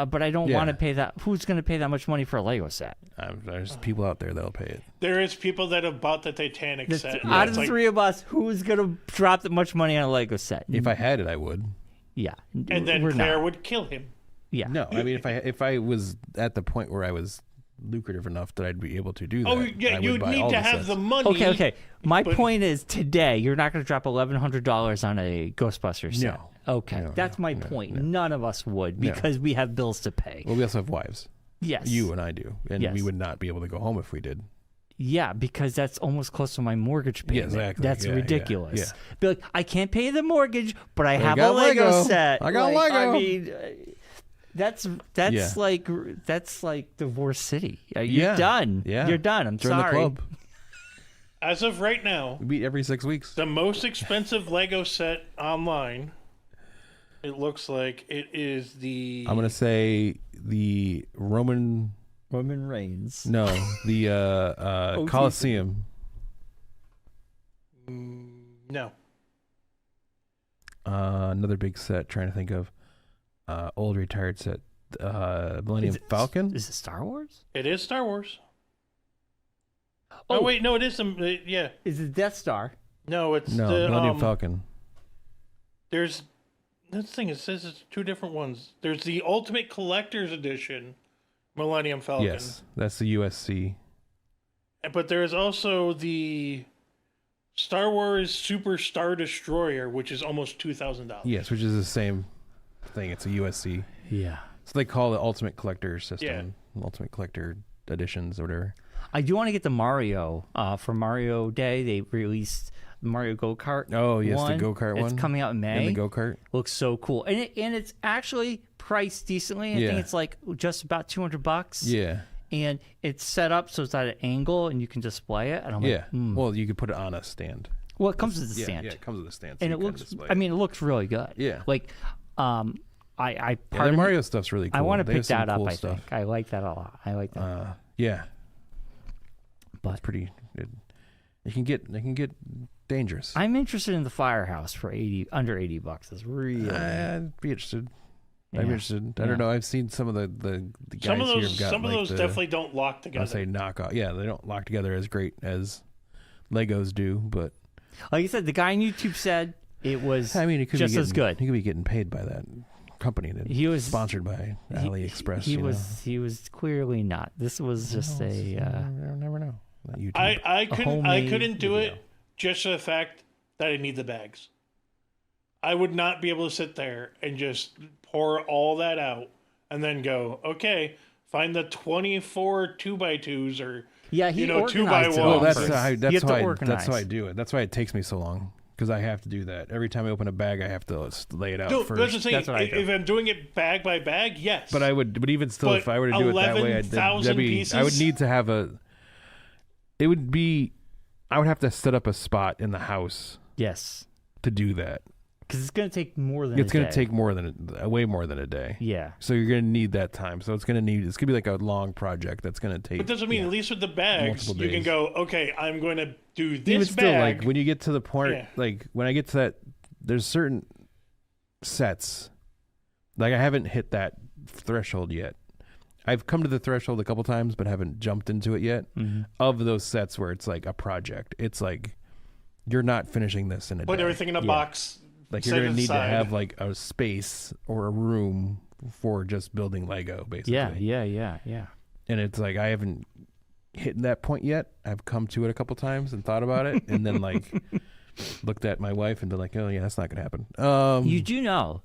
but I don't want to pay that. Who's going to pay that much money for a Lego set? There's people out there that'll pay it. There is people that have bought the Titanic set. Out of the three of us, who's going to drop that much money on a Lego set? If I had it, I would. Yeah, and then Claire would kill him. Yeah. No, I mean if I was at the point where I was lucrative enough that I'd be able to do that. Oh yeah, you'd need to have the money. Okay. My point is today you're not going to drop $1,100 on a Ghostbusters set. No. Okay, that's my point. None of us would because we have bills to pay. Well, we also have wives. Yes. You and I do, and we would not be able to go home if we did. Yeah, because that's almost close to my mortgage payment. Yeah, exactly. That's ridiculous. Yeah. Be like, I can't pay the mortgage, but I have a Lego set. I got Lego. I mean, that's like Divorce City. You're done. Yeah. You're done. I'm Join sorry. the club. As of right now, we meet every 6 weeks. The most expensive Lego set online, it looks like it is the. I'm gonna say the Roman Reigns. No, the Colosseum. No. Another big set. Trying to think of old retired set. Millennium Falcon. Is it Star Wars? It is Star Wars. Oh wait, no, it is yeah. Is it Death Star? No, it's the Millennium Falcon. There's this thing. It says it's two different ones. There's the Ultimate Collector's Edition, Millennium Falcon. Yes, that's the USC. But there is also the Star Wars Super Star Destroyer, which is almost $2,000. Yes, which is the same thing. It's a USC. Yeah. So they call it Ultimate Collector System, Ultimate Collector Editions or whatever. I do want to get the Mario. For Mario Day, they released the Mario Go-Kart. Oh, yes, one. the go-kart one. It's coming out in May. And the go-kart. Looks so cool. And it's actually priced decently. I think it's like just about $200. Yeah. And it's set up so it's at an angle and you can display it. And I'm like, Well, you could put it on a stand. Well, it comes with a stand. Yeah, it comes with a stand. So and it looks, I mean, it looks really good. Yeah. Like, the Mario stuff's really cool. I want to pick that up, cool I think. I like that a lot. I like that. Yeah. But it's pretty, it can get dangerous. I'm interested in the Firehouse for under $80. It's really. I'd be interested. I'm interested. I don't know. I've seen some of the guys some of those, here have got some of those definitely don't lock together. I say knockoff. Yeah, they don't lock together as great as Legos do, but like I said, the guy on YouTube said it was. I mean, it could just be as good. He could be getting paid by that company that he was sponsored by AliExpress. He was clearly not. This was just you never know. YouTube. I couldn't do it just for the fact that I need the bags. I would not be able to sit there and just pour all that out and then go, okay, find the 24 2x2s or 2x1s. Well, that's how I do it. That's why it takes me so long. Because I have to do that. Every time I open a bag, I have to lay it out first. That's the thing. If I'm doing it bag by bag, yes. But even still, if I were to do it that way, I would need to have I would have to set up a spot in the house. Yes. To do that. Because it's going to take more than It's going to take way more than a day. Yeah. So you're going to need that time. So it's going to be like a long project that's going to take. But doesn't mean, at least with the bags, you can go, okay, I'm going to do this Even bag. still, like when you get to the point, like when I get to that, there's certain sets, like I haven't hit that threshold yet. I've come to the threshold a couple times, but haven't jumped into it yet. Of those sets where it's like a project, it's like you're not finishing this in a day. Put everything in a box. Like you're going to need to have like a space or a room for just building Lego, basically. Yeah. And it's like I haven't hit that point yet. I've come to it a couple times and thought about it, and then like looked at my wife and been like, "Oh yeah, that's not going to happen." You do know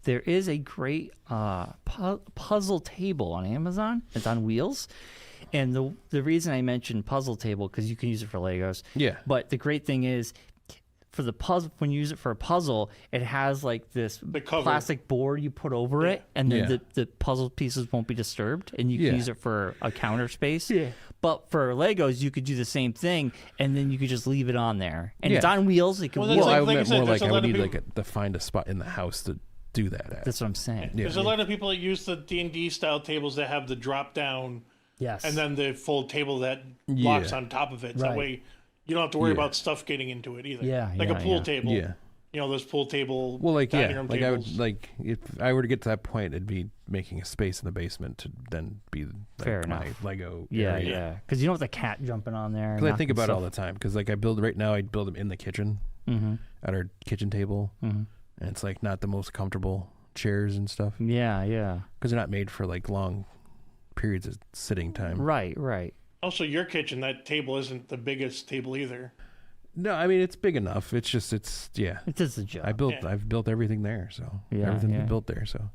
there is a great puzzle table on Amazon. It's on wheels. And the reason I mentioned puzzle table, because you can use it for Legos. Yeah. But the great thing is, for the puzzle, when you use it for a puzzle, it has like this plastic board you put over it, and then the puzzle pieces won't be disturbed, and you can use it for a counter space. Yeah. But for Legos, you could do the same thing, and then you could just leave it on there, and it's on wheels. It can. Well, I meant more like I would need to find a spot in the house to do that at. That's what I'm saying. Yeah. There's a lot of people that use the D&D style tables that have the drop down. Yes. And then the full table that locks on top of it. So that way you don't have to worry about stuff getting into it either. Yeah. Like a pool table. Yeah. You know, those pool table. Well, like dining room like tables. I would like if I were to get to that point, it'd be making a space in the basement to then be like Fair my enough. Lego. Yeah. area. Because you don't want the cat jumping on there. Because I think about it all the time. Because like I build them in the kitchen at our kitchen table, and it's like not the most comfortable chairs and stuff. Yeah. Because they're not made for like long periods of sitting time. Right. Also, your kitchen, that table isn't the biggest table either. No, I mean it's big enough. It's just It does the job. I've built everything there, so everything's built there. So,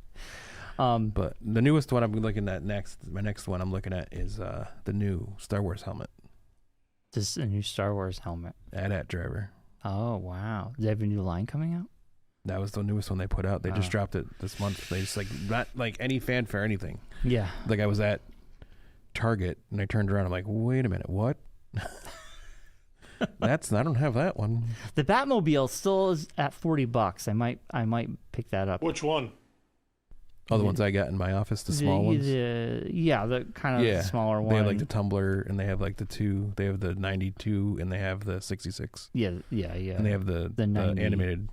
but the newest one I'm looking at my next one I'm looking at is the new Star Wars helmet. This is a new Star Wars helmet. AT-AT driver. Oh wow! Do they have a new line coming out? That was the newest one they put out. They just dropped it this month. They just like not like any fanfare or anything. Yeah. Like I was at Target and I turned around. I'm like, wait a minute, what? I don't have that one. The Batmobile still is at $40. I might pick that up. Which one? Oh, the ones I got in my office, the small ones. The kind of smaller one. They have like the Tumbler, and they have like the 2. They have the 92, and they have the 66. Yeah. And they have the 90. animated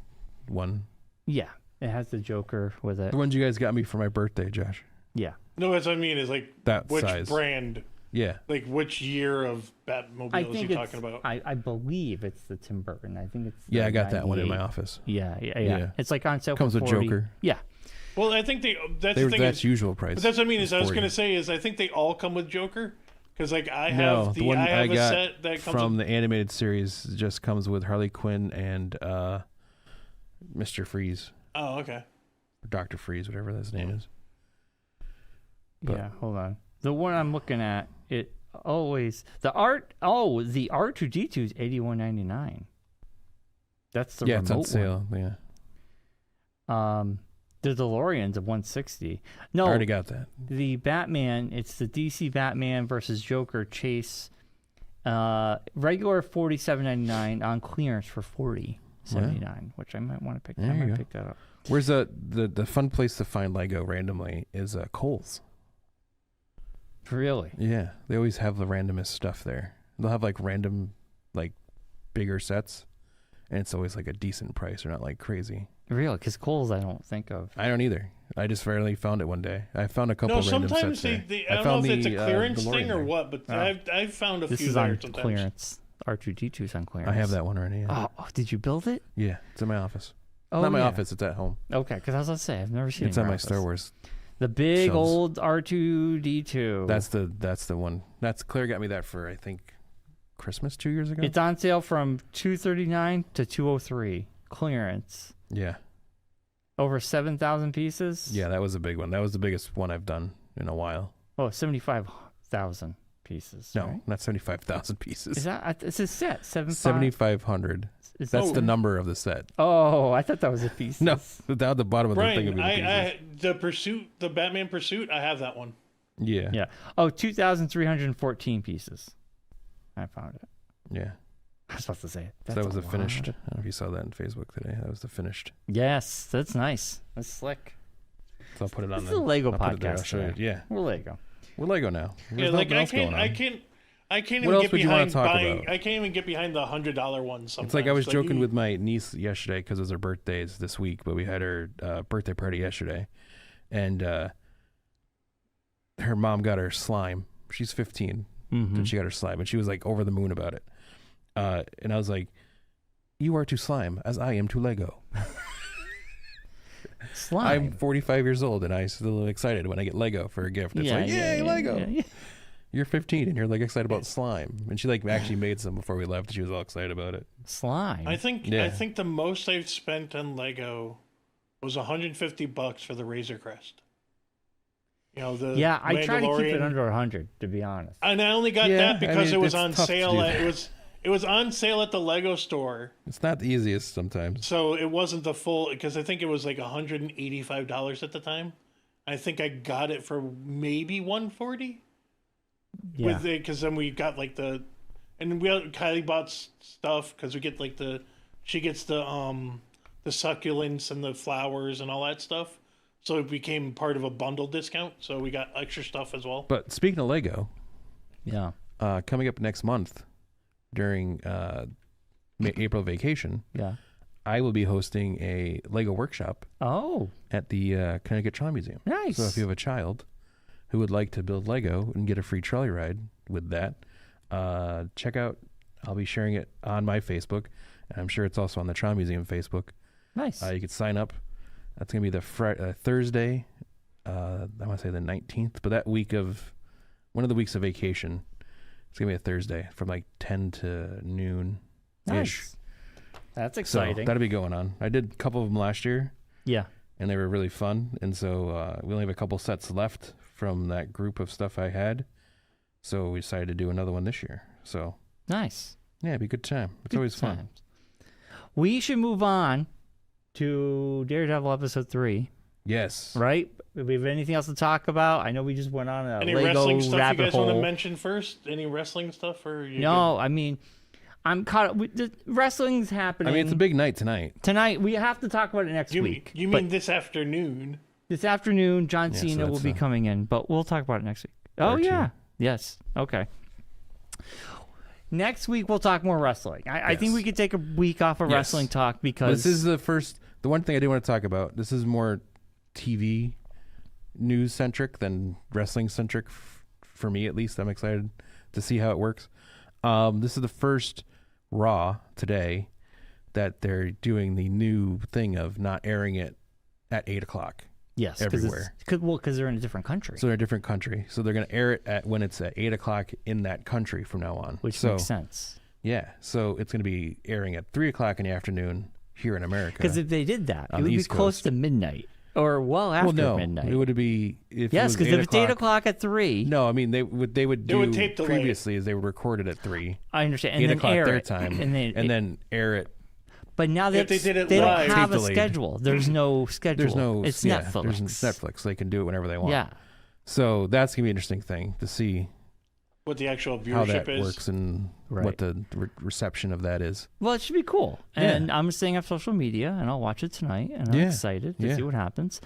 one. Yeah, it has the Joker with it. The ones you guys got me for my birthday, Josh. Yeah. No, that's what I mean. Is like that which size. brand? Yeah. Like which year of Batmobile is he talking about? I believe it's the Tim Burton. I think it's. Yeah, I got that one in 98. my office. Yeah. It's like on sale. Comes for with 40. Joker. Yeah. Well, I think that's the thing. That's usual price. But that's what I mean. Is I was 40. going to say is I think they all come with Joker because like I No, have the one I have I a got set that comes from the animated series just comes with Harley Quinn and Mr. Freeze. Oh, okay. Or Dr. Freeze, whatever his name is. But, yeah, hold on. The one I'm looking at, the R2D2 is $81.99. That's the remote it's on sale. one. Yeah. The DeLorean's of $160. No, I already got that. The Batman, it's the DC Batman versus Joker chase. Regular $47.99 on clearance for $40.79, which I might want to pick. I might pick that up. Where's the fun place to find Lego randomly is Kohl's. Really? Yeah, they always have the randomest stuff there. They'll have like random, like bigger sets, and it's always like a decent price. They're not like crazy. Really? Because Kohl's, I don't think of. I don't either. I just rarely found it one day. I found a couple random sometimes sets I don't know if it's a clearance thing or what, but I've found a this few is there on sometimes. clearance. R2D2's on clearance. I have that one already. Yeah. Oh, did you build it? Yeah, it's in my office. Oh, not my yeah. office. It's at home. Okay, because I was going to say, I've never seen it. It's in on your my office. Star Wars. The big shelves. old R2D2. That's the one. That's Claire got me that for I think Christmas 2 years ago. It's on sale from $239 to $203 clearance. Yeah. Over 7,000 pieces. Yeah, that was a big one. That was the biggest one I've done in a while. Oh, 75,000 pieces. No, right? not 75,000 pieces. Is that it's a set? 7,500. That's the number of the set. Oh, I thought that was a piece. No, down at the bottom of the thing. Brian, the Batman Pursuit, I have that one. Yeah. Yeah. Oh, 2,314 pieces. I found it. Yeah. I was about to say it. So that was the finished. I don't know if you saw that on Facebook today. That was the finished. Yes, that's nice. That's slick. So I'll put it on This there. is a Lego I'll put it there. I'll podcast. show you. Today. Yeah, We're Lego. we're Lego now. Yeah, There's like nothing else going on. I can't What even else get would you wanna behind talk buying. about? I can't even get behind the $100 ones. Sometimes. It's like I was joking with my niece yesterday because it was her birthday's this week, but we had her birthday party yesterday, and her mom got her slime. She's 15, and she got her slime, and she was like over the moon about it. And I was like, "You are to slime as I am to Lego." Slime. I'm 45 years old, and I still am excited when I get Lego for a gift. It's like, yay, Lego! yeah. You're 15, and you're like excited about slime. And she like actually made some before we left. She was all excited about it. Slime. I think Yeah. the most I've spent on Lego was $150 for the Razor Crest. You know, the I try to keep it Mandalorian. under 100, to be honest. And I only got Yeah, that because I mean, it was it's on tough to sale. do It was on sale at the Lego store, It's not the easiest sometimes. so it wasn't the full. Because I think it was like $185 at the time. I think I got it for maybe $140. Yeah. With it, because then we got like and Kylie bought stuff because we get like she gets the succulents and the flowers and all that stuff. So it became part of a bundle discount. So we got extra stuff as well. But speaking of Lego, Yeah. coming up next month during April vacation, Yeah. I will be hosting a Lego workshop Oh, at the Connecticut Trolley Museum. nice. So if you have a child who would like to build Lego and get a free trolley ride with that, check out. I'll be sharing it on my Facebook, and I'm sure it's also on the Trolley Museum Facebook. Nice. You could sign up. That's going to be the Thursday, I want to say the 19th, but that week of, one of the weeks of vacation, it's going to be a Thursday from like 10 to noon. Nice. That's So exciting. that'll be going on. I did a couple of them last year, yeah. and they were really fun. And so we only have a couple sets left from that group of stuff I had. So we decided to do another one this year. So Nice. yeah, it'd be a good time. It's Good always fun. times. We should move on to Daredevil episode 3, Yes. right? Do we have anything else to talk about? I know we just went on a Any Lego wrestling stuff you rabbit guys want to hole. mention first? Any wrestling stuff or you No, I mean, I'm caught up. The wrestling's happening. I mean, it's a big night tonight. Tonight, we have to talk about it next good? week. You But mean this afternoon? this afternoon, John Yeah, so Cena will that's, be coming in, but we'll talk about it next week. Oh, Part two. yeah. Yes. Okay. Next week, we'll talk more wrestling. I think Yes. we could take a week off of Yes. wrestling talk because This is the one thing I do want to talk about. This is more TV news centric than wrestling centric for me, at least. I'm excited to see how it works. This is the first Raw today that they're doing the new thing of not airing it at 8:00. yes, everywhere. because they're in a different country, So they're a different country. So they're going to air it when it's at 8:00 in that country from now on. which so, makes sense. Yeah. So it's going to be airing at 3:00 in the afternoon here in America. Because if they did that, on it would the be East close Coast. to midnight or well after well, no, midnight. it would be if Yes, because because if it's 8:00 at 3, No, I mean they would do would tape delay it. previously is they would record it at 3, I understand. And 8 then o'clock air their it. time, and then air it. But now If they they did it don't live- have a Tape delayed. schedule. There's no schedule. There's no It's yeah, Netflix. There's Netflix. They can do it whenever they want. Yeah. So that's gonna be an interesting thing to see What the actual how viewership that is? works and Right. what the reception of that is. Well, it should be cool. Yeah. And I'm staying up social media, and I'll watch it tonight, and I'm Yeah. excited to Yeah. see what happens.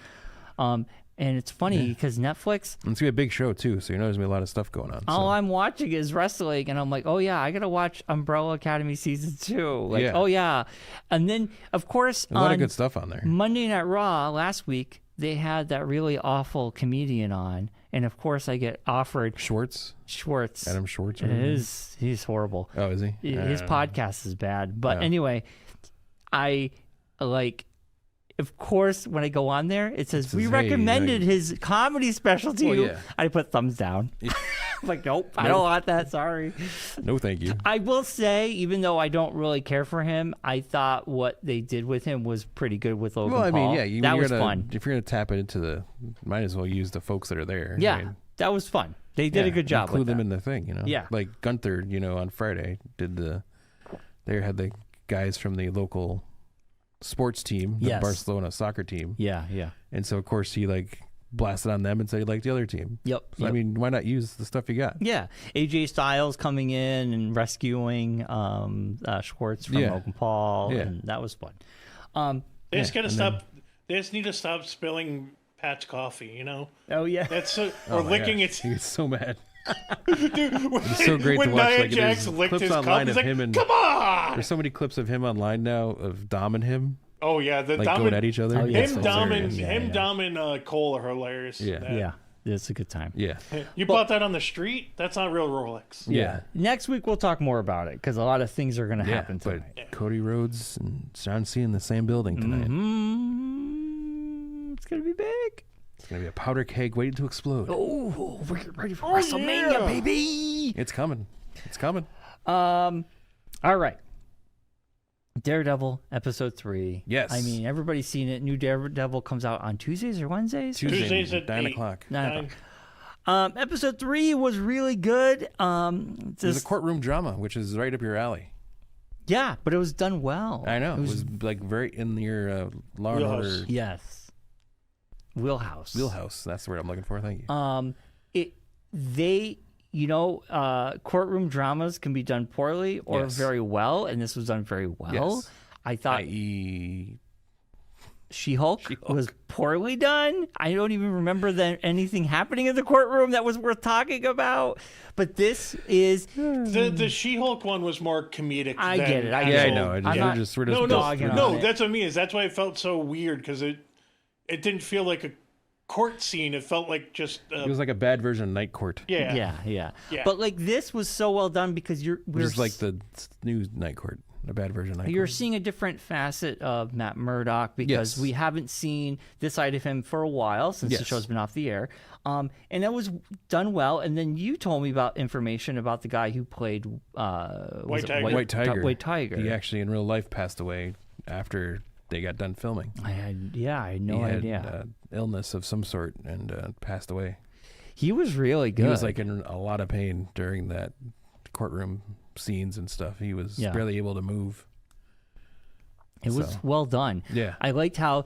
And it's funny Yeah. because Netflix, And it's gonna be a big show too, so you know there's gonna be a lot of stuff going on. all so. I'm watching is wrestling, and I'm like, oh yeah, I gotta watch Umbrella Academy season 2. Like, Yeah. oh yeah, and then of course a lot of on good stuff on there. Monday Night Raw last week they had that really awful comedian on, and of course I get offered Schwartz, Schwartz. Adam Schwartz. or It whatever. is. He's horrible. Oh, is he? His podcast is bad. But Yeah. anyway, I like, of course, when I go on there, it says, we says, hey, recommended his comedy special to Well, you. yeah. I put thumbs down. I'm like, nope, I don't want that. Sorry. No, thank you. I will say, even though I don't really care for him, I thought what they did with him was pretty good with Logan Well, I Paul. mean, yeah, that you're was gonna, fun. If you're gonna tap it into might as well use the folks that are there. Yeah, I mean, that was fun. They did a yeah, good job Include with them that. in the thing, you know. Yeah. Like Gunther, on Friday they had the guys from the local sports team, the Yes. Barcelona soccer team, Yeah, yeah. and so of course he blast it on them and say you like the other team. Yep. So, I mean, why not use the stuff you got? Yeah, AJ Styles coming in and rescuing Schwartz from Logan Paul, and that was fun. They just gotta stop. They just need to stop spilling Pat's coffee. You know. Oh yeah, That's or licking its. He gets so mad. Dude, It's so great when to watch. Nia Like, Jax there's licked clips his online cup, he's of like, him and "Come on!" there's so many clips of him online now of Dom and him Oh yeah, the like Dom going and, at each other. Oh, yeah, him, so Dom, hilarious. and Dom and Cole are hilarious. Yeah. yeah, it's a good time. Yeah. You bought that on the street? That's not real Rolex. Yeah. Next week we'll talk more about it because a lot of things are going to happen but tonight. Cody Rhodes and John Cena in the same building tonight. It's going to be big. It's gonna be a powder keg waiting to explode. Oh, we're getting ready for WrestleMania, baby. It's coming. It's coming. All right. Daredevil episode 3. Yes. I mean, everybody's seen it. New Daredevil comes out on Tuesdays or Wednesdays? Tuesdays at 9 8. o'clock. 9 o'clock. Episode 3 was really good. There's a courtroom drama, which is right up your alley. Yeah, but it was done well. I know. It was like very in your Law and Order Yes. Wheelhouse. That's the word I'm looking for. Thank you. Courtroom dramas can be done poorly or very well, and this was done very well. Yes. I thought i.e. She-Hulk was poorly done. I don't even remember anything happening in the courtroom that was worth talking about. But this is the She-Hulk one was more comedic. I than get it. actual- Yeah, I know. We're just dogging on it. That's what I mean. That's why it felt so weird because it didn't feel like a court scene. It felt like just it was like a bad version of Night Court. Yeah. But like this was so well done because we're just like the new Night Court, a bad version of Night You're Court. seeing a different facet of Matt Murdock because we haven't seen this side of him for a while since the show's been off the air. And that was done well. And then you told me about information about the guy who played White Tiger. White Tiger. He actually in real life passed away after they got done filming. I had no he idea. Had, illness of some sort and passed away. He was really good. He was like in a lot of pain during that courtroom scenes and stuff. He was barely able to move. It was well done. Yeah. I liked how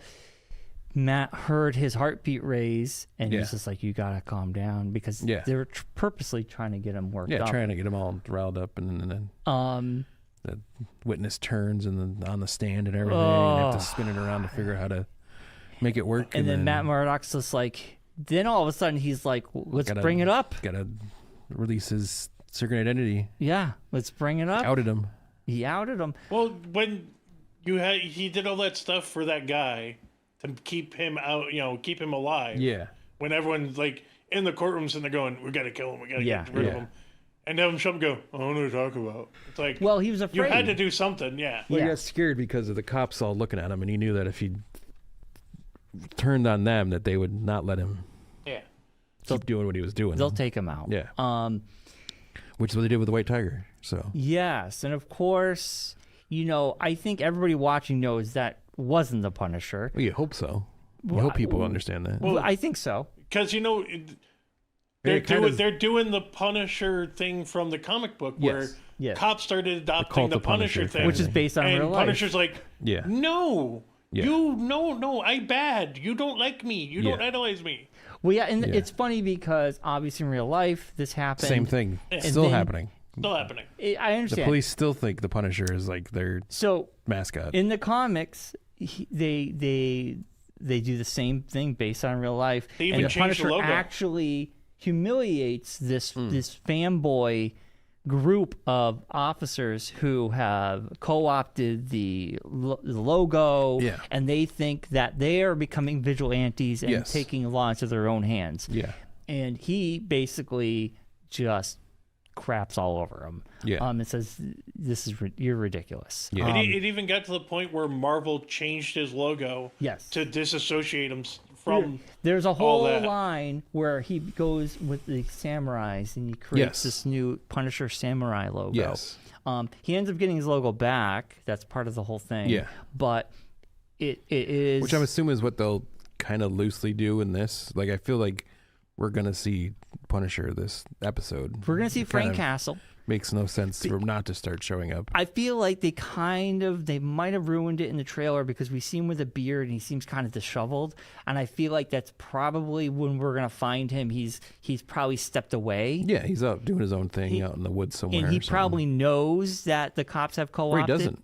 Matt heard his heartbeat raise and he's just like, you gotta calm down because they were purposely trying to get him worked up. Yeah, trying to get him all riled up and then the witness turns and on the stand and everything and have to spin it around to figure out how to make it work. And then Matt Murdock's just like, then all of a sudden he's like, let's bring it up. Gotta release his secret identity. Yeah, let's bring it up. Outed him. He outed him. Well, when he did all that stuff for that guy to keep him out, keep him alive. Yeah. When everyone's like in the courtrooms and they're going, we gotta kill him, we gotta get rid of him. And have him show up and go, I don't know what to talk about. It's like, well, he was afraid. You had to do something, Well, he got scared because of the cops all looking at him, and he knew that if he turned on them, that they would not let him keep doing what he was doing. They'll take him out. Yeah. Which is what they did with the White Tiger. So yes, and of course, I think everybody watching knows that wasn't the Punisher. Well, you hope so. You hope people understand that. Well, I think so. Because they're doing the Punisher thing from the comic book where cops started adopting the Punisher thing, which is based on real life. Punisher's like, no, I'm bad. You don't like me. You don't idolize me. Well, yeah, and it's funny because obviously in real life this happened. Same thing. Still happening. Still happening. I understand. The police still think the Punisher is like their mascot. In the comics, they do the same thing based on real life, and the Punisher actually humiliates this fanboy group of officers who have co-opted the logo, and they think that they are becoming vigilantes and taking the law into their own hands. Yeah, and he basically just craps all over him. It says, you're ridiculous. Yeah. It even got to the point where Marvel changed his logo to disassociate him from There's a whole line where he goes with the samurais and he creates this new Punisher samurai logo. Yes. He ends up getting his logo back. That's part of the whole thing. Yeah. But it is... Which I'm assuming is what they'll kind of loosely do in this. Like, I feel like we're going to see Punisher this episode. We're going to see Frank Castle. Makes no sense for him not to start showing up. I feel like they might have ruined it in the trailer because we see him with a beard and he seems kind of disheveled. And I feel like that's probably when we're going to find him. He's probably stepped away. Yeah, he's out doing his own thing out in the woods somewhere. And he or something. probably knows that the cops have co-opted. Or he doesn't.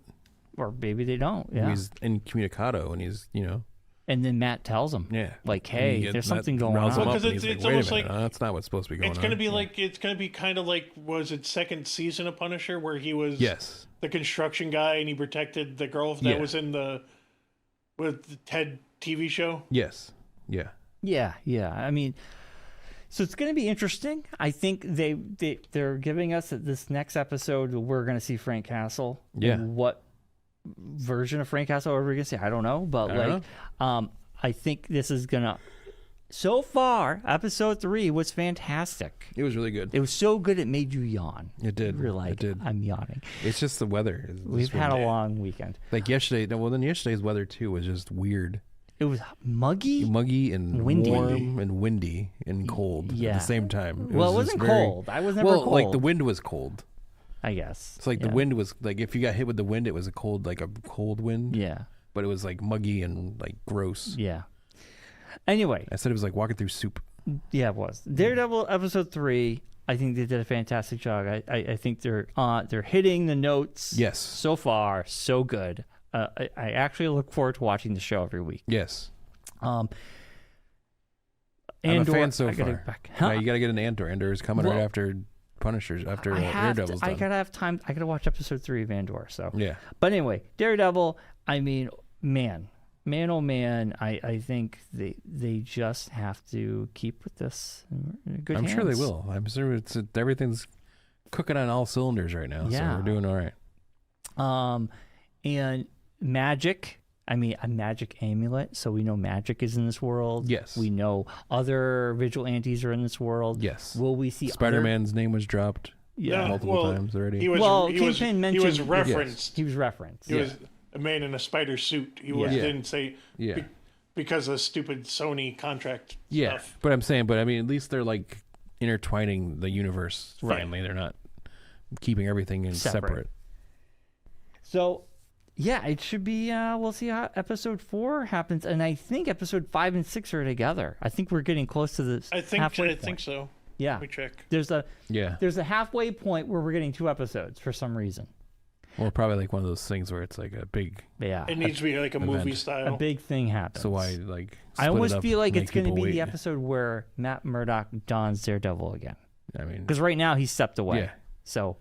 Or maybe they don't. Yeah. He's incommunicado and he's, And then Matt tells him, yeah, like, hey, there's something going on. Well, 'cause it's wait almost a minute, like- that's not what's supposed to be going on. It's going to be like, it's going to be kind of like, was it second season of Punisher where he was Yes. the construction guy and he protected the girl that was in with the Ted TV show? Yes. Yeah. Yeah. I mean, so it's going to be interesting. I think they're giving us this next episode, we're going to see Frank Castle. Yeah. And what version of Frank Castle are we going to see? I don't know. But I think this is going to... So far, episode 3 was fantastic. It was really good. It was so good it made you yawn. It did. You're like, it did. I'm yawning. It's just the weather. We've had a long weekend. Like yesterday. Well, then yesterday's weather too was just weird. It was muggy And Windy. warm and windy and cold Yeah. at the same time. It wasn't cold. I was never cold. Like the wind was cold. I guess. It's like the wind was like if you got hit with the wind, it was a cold wind. Yeah. But it was like muggy and like gross. Yeah. Anyway. I said it was like walking through soup. Yeah, it was. Daredevil episode 3. I think they did a fantastic job. I think they're hitting the notes. Yes. So far, so good. I actually look forward to watching the show every week. Yes. I'm a fan so far. Huh? Yeah, you got to get an Andor. Andor is coming right after Punishers, after Daredevil's done. I gotta have time. I gotta watch episode 3 of Andor. So Yeah. But anyway, Daredevil. I mean, man, oh man. I think they just have to keep with this in good I'm hands. sure they will. I'm sure everything's cooking on all cylinders right now. Yeah. So we're doing all right. And magic. I mean, a magic amulet, so we know magic is in this world. Yes. We know other vigilantes are in this world. Yes. Will we see Spider-Man's name was dropped Yeah. multiple times already. He was, Kingpin mentioned he was referenced. He was referenced. He was a man in a spider suit. He didn't say because of stupid Sony contract stuff. But I'm saying, I mean, at least they're like intertwining the universe finally. They're not keeping everything in separate. So, yeah, it should be. We'll see how episode 4 happens, and I think episode 5 and 6 are together. I think we're getting close to this. I think so. Yeah, Let me check. There's a halfway point where we're getting 2 episodes for some reason. Or probably like one of those things where it's like a big. Yeah, it needs to be like a movie style. A big thing happens. So why like? I almost feel like it's going to be the episode where Matt Murdock dons Daredevil again. I mean, because right now he's stepped away. Yeah. So.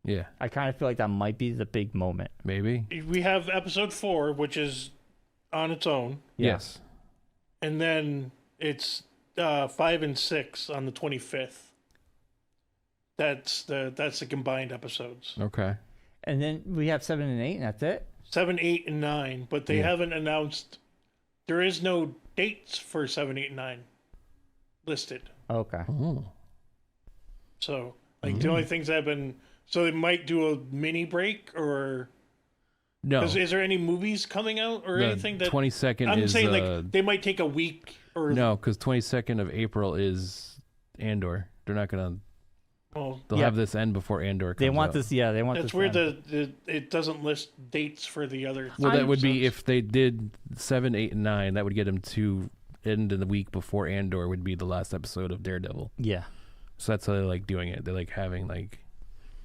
Yeah. I kind of feel like that might be the big moment. Maybe. We have episode 4, which is on its own. Yes. And then it's 5 and 6 on the 25th. That's the combined episodes. Okay. And then we have 7 and 8, and that's it? 7, 8, and 9. But they haven't announced. There is no dates for 7, 8, and 9 listed. Okay. Oh. So, the only things that have been. So they might do a mini break, or no? Is there any movies coming out or anything that 22nd? I'm is, saying like they might take a week or no, because 22nd of April is Andor. They're not gonna. They'll have this end before Andor comes They want out. this. Yeah, they want. That's this weird. end. It doesn't list dates for the other. Well, that would be if they did 7, 8, and 9. That would get them to end of the week before Andor would be the last episode of Daredevil. Yeah. So that's how they like doing it. They like having like.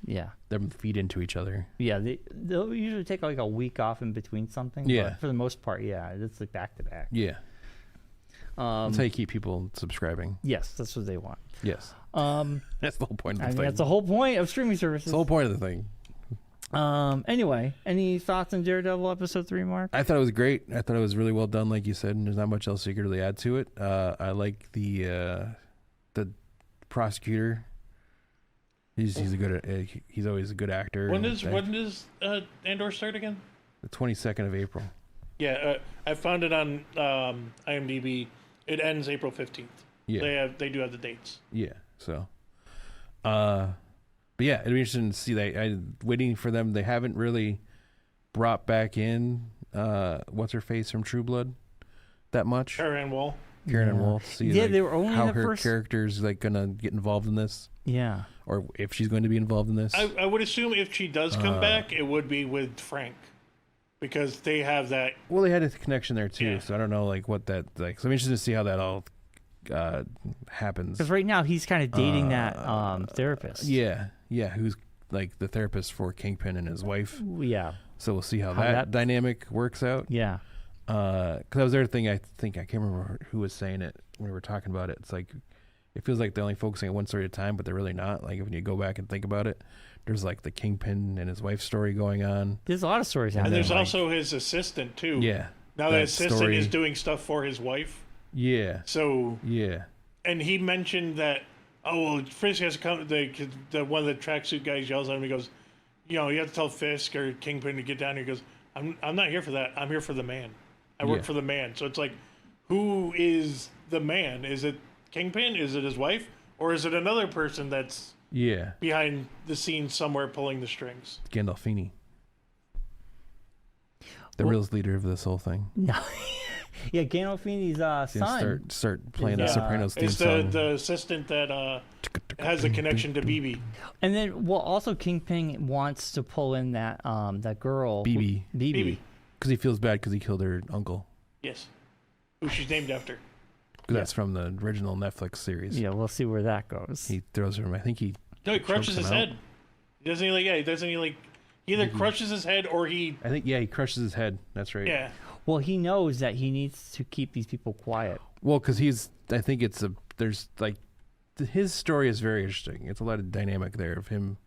Yeah. Them feed into each other. Yeah, they'll usually take like a week off in between something. Yeah. But for the most part, yeah, it's like back to back. Yeah. That's how you keep people subscribing. Yes, that's what they want. Yes. That's the whole point of the thing. That's the whole point of streaming services. It's the whole point of the thing. Anyway, any thoughts on Daredevil episode 3, Mark? I thought it was great. I thought it was really well done, like you said, and there's not much else you could really add to it. I like the prosecutor. He's always a good actor. When does Andor start again? The 22nd of April. Yeah, I found it on IMDb. It ends April 15th. Yeah, they do have the dates. Yeah, so, but yeah, it'd be interesting to see that. I'm waiting for them. They haven't really brought back in what's her face from True Blood that much. Karen Wall. Karen and Wolf. See, Yeah, like, they were only how in the her first. character's like gonna get involved in this, Yeah. or if she's going to be involved in this. I would assume if she does come back, it would be with Frank, because they have that. Well, they had a connection there too, Yeah. so I don't know like what that like. So I'm interested to see how that all happens. Because right now he's kind of dating that therapist. Yeah, who's like the therapist for Kingpin and his wife. Yeah. So we'll see how How that that- dynamic works out. Yeah. Because that was the other thing. I can't remember who was saying it when we were talking about it. It's like it feels like they're only focusing on one story at a time, but they're really not. Like when you go back and think about it, there's like the Kingpin and his wife story going on. There's a lot of stories And happening. there's also his assistant too. Yeah. Now the assistant story. is doing stuff for his wife. Yeah. So, Yeah. and he mentioned that. Oh well, Fisk has to come. The one of the tracksuit guys yells at him. He goes, "You know, you have to tell Fisk or Kingpin to get down here." He goes, "I'm not here for that. I'm here for the man. I work Yeah. for the man." So it's like, who is the man? Is it Kingpin? Is it his wife? Or is it another person that's Yeah. behind the scenes somewhere pulling the strings? Gandolfini. The Well- real leader of this whole thing. No. Yeah, Gandolfini's He's gonna son. start playing Yeah. the Sopranos theme It's song. the assistant that has a connection to BB. And then, well, also Kingpin wants to pull in that that girl. BB. BB. Because he feels bad because he killed her uncle. Yes. Who she's named after. 'Cause that's from the original Netflix series. Yeah, we'll see where that goes. He throws her. I think he. No, he crushes Chokes his him out. head. He either crushes his head or he. I think he crushes his head. That's right. Yeah. Well, he knows that he needs to keep these people quiet. Well, because he's. I think it's a. There's like, his story is very interesting. It's a lot of dynamic there of him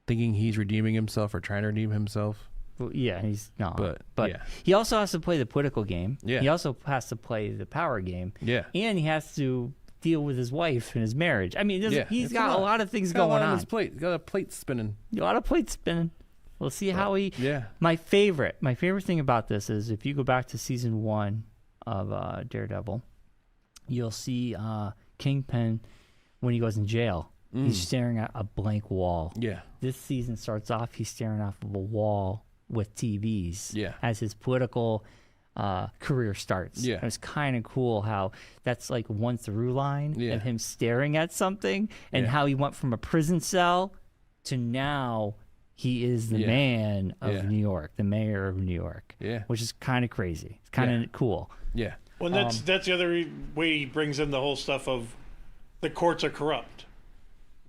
thinking he's redeeming himself or trying to redeem himself. Well, yeah, he's not. But, yeah. he also has to play the political game. Yeah. He also has to play the power game. Yeah. And he has to deal with his wife and his marriage. I mean, Yeah. he's It's got a lot of things Got a lot going on on. his plate. He's got a plate spinning. A lot of plates spinning. We'll see how he. Yeah. My favorite thing about this is if you go back to season 1 of Daredevil, you'll see Kingpin when he goes in jail. He's staring at a blank wall. Yeah. This season starts off, he's staring off of a wall with TVs. Yeah. As his political career starts. Yeah. It was kind of cool how that's like one through line Yeah. of him staring at something and Yeah. how he went from a prison cell to now he is the Yeah. man of Yeah. New York, the mayor of New York. Yeah. Which is kind of crazy. It's kind of Yeah. cool. Yeah. Well, that's the other way he brings in the whole stuff of the courts are corrupt.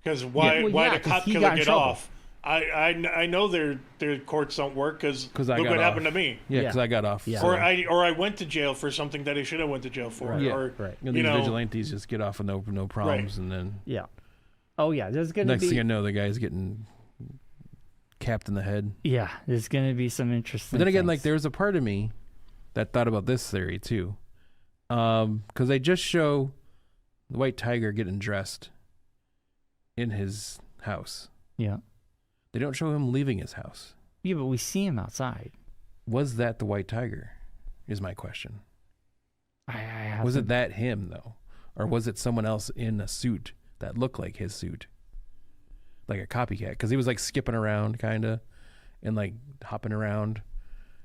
Because why Well, yeah, the 'cause cop he killer got in get trouble. off? I know their courts don't work because I look got what off. happened to me. Yeah. Because Yeah. I got off. Yeah. so- Or I went to jail for something that I should have went to jail for. Yeah. Or Right. these vigilantes just get off with no problems, and then Yeah. Oh, yeah. There's going to next be. thing I know, the guy's getting capped in the head. Yeah. There's going to be some interesting. But then again, like things. there was a part of me that thought about this theory too, because they just show the White Tiger getting dressed in his house. Yeah. They don't show him leaving his house. Yeah, but we see him outside. Was that the White Tiger? Is my question. I have Was to- it that him though, or was it someone else in a suit that looked like his suit, like a copycat? Because he was like skipping around, kind of, and like hopping around,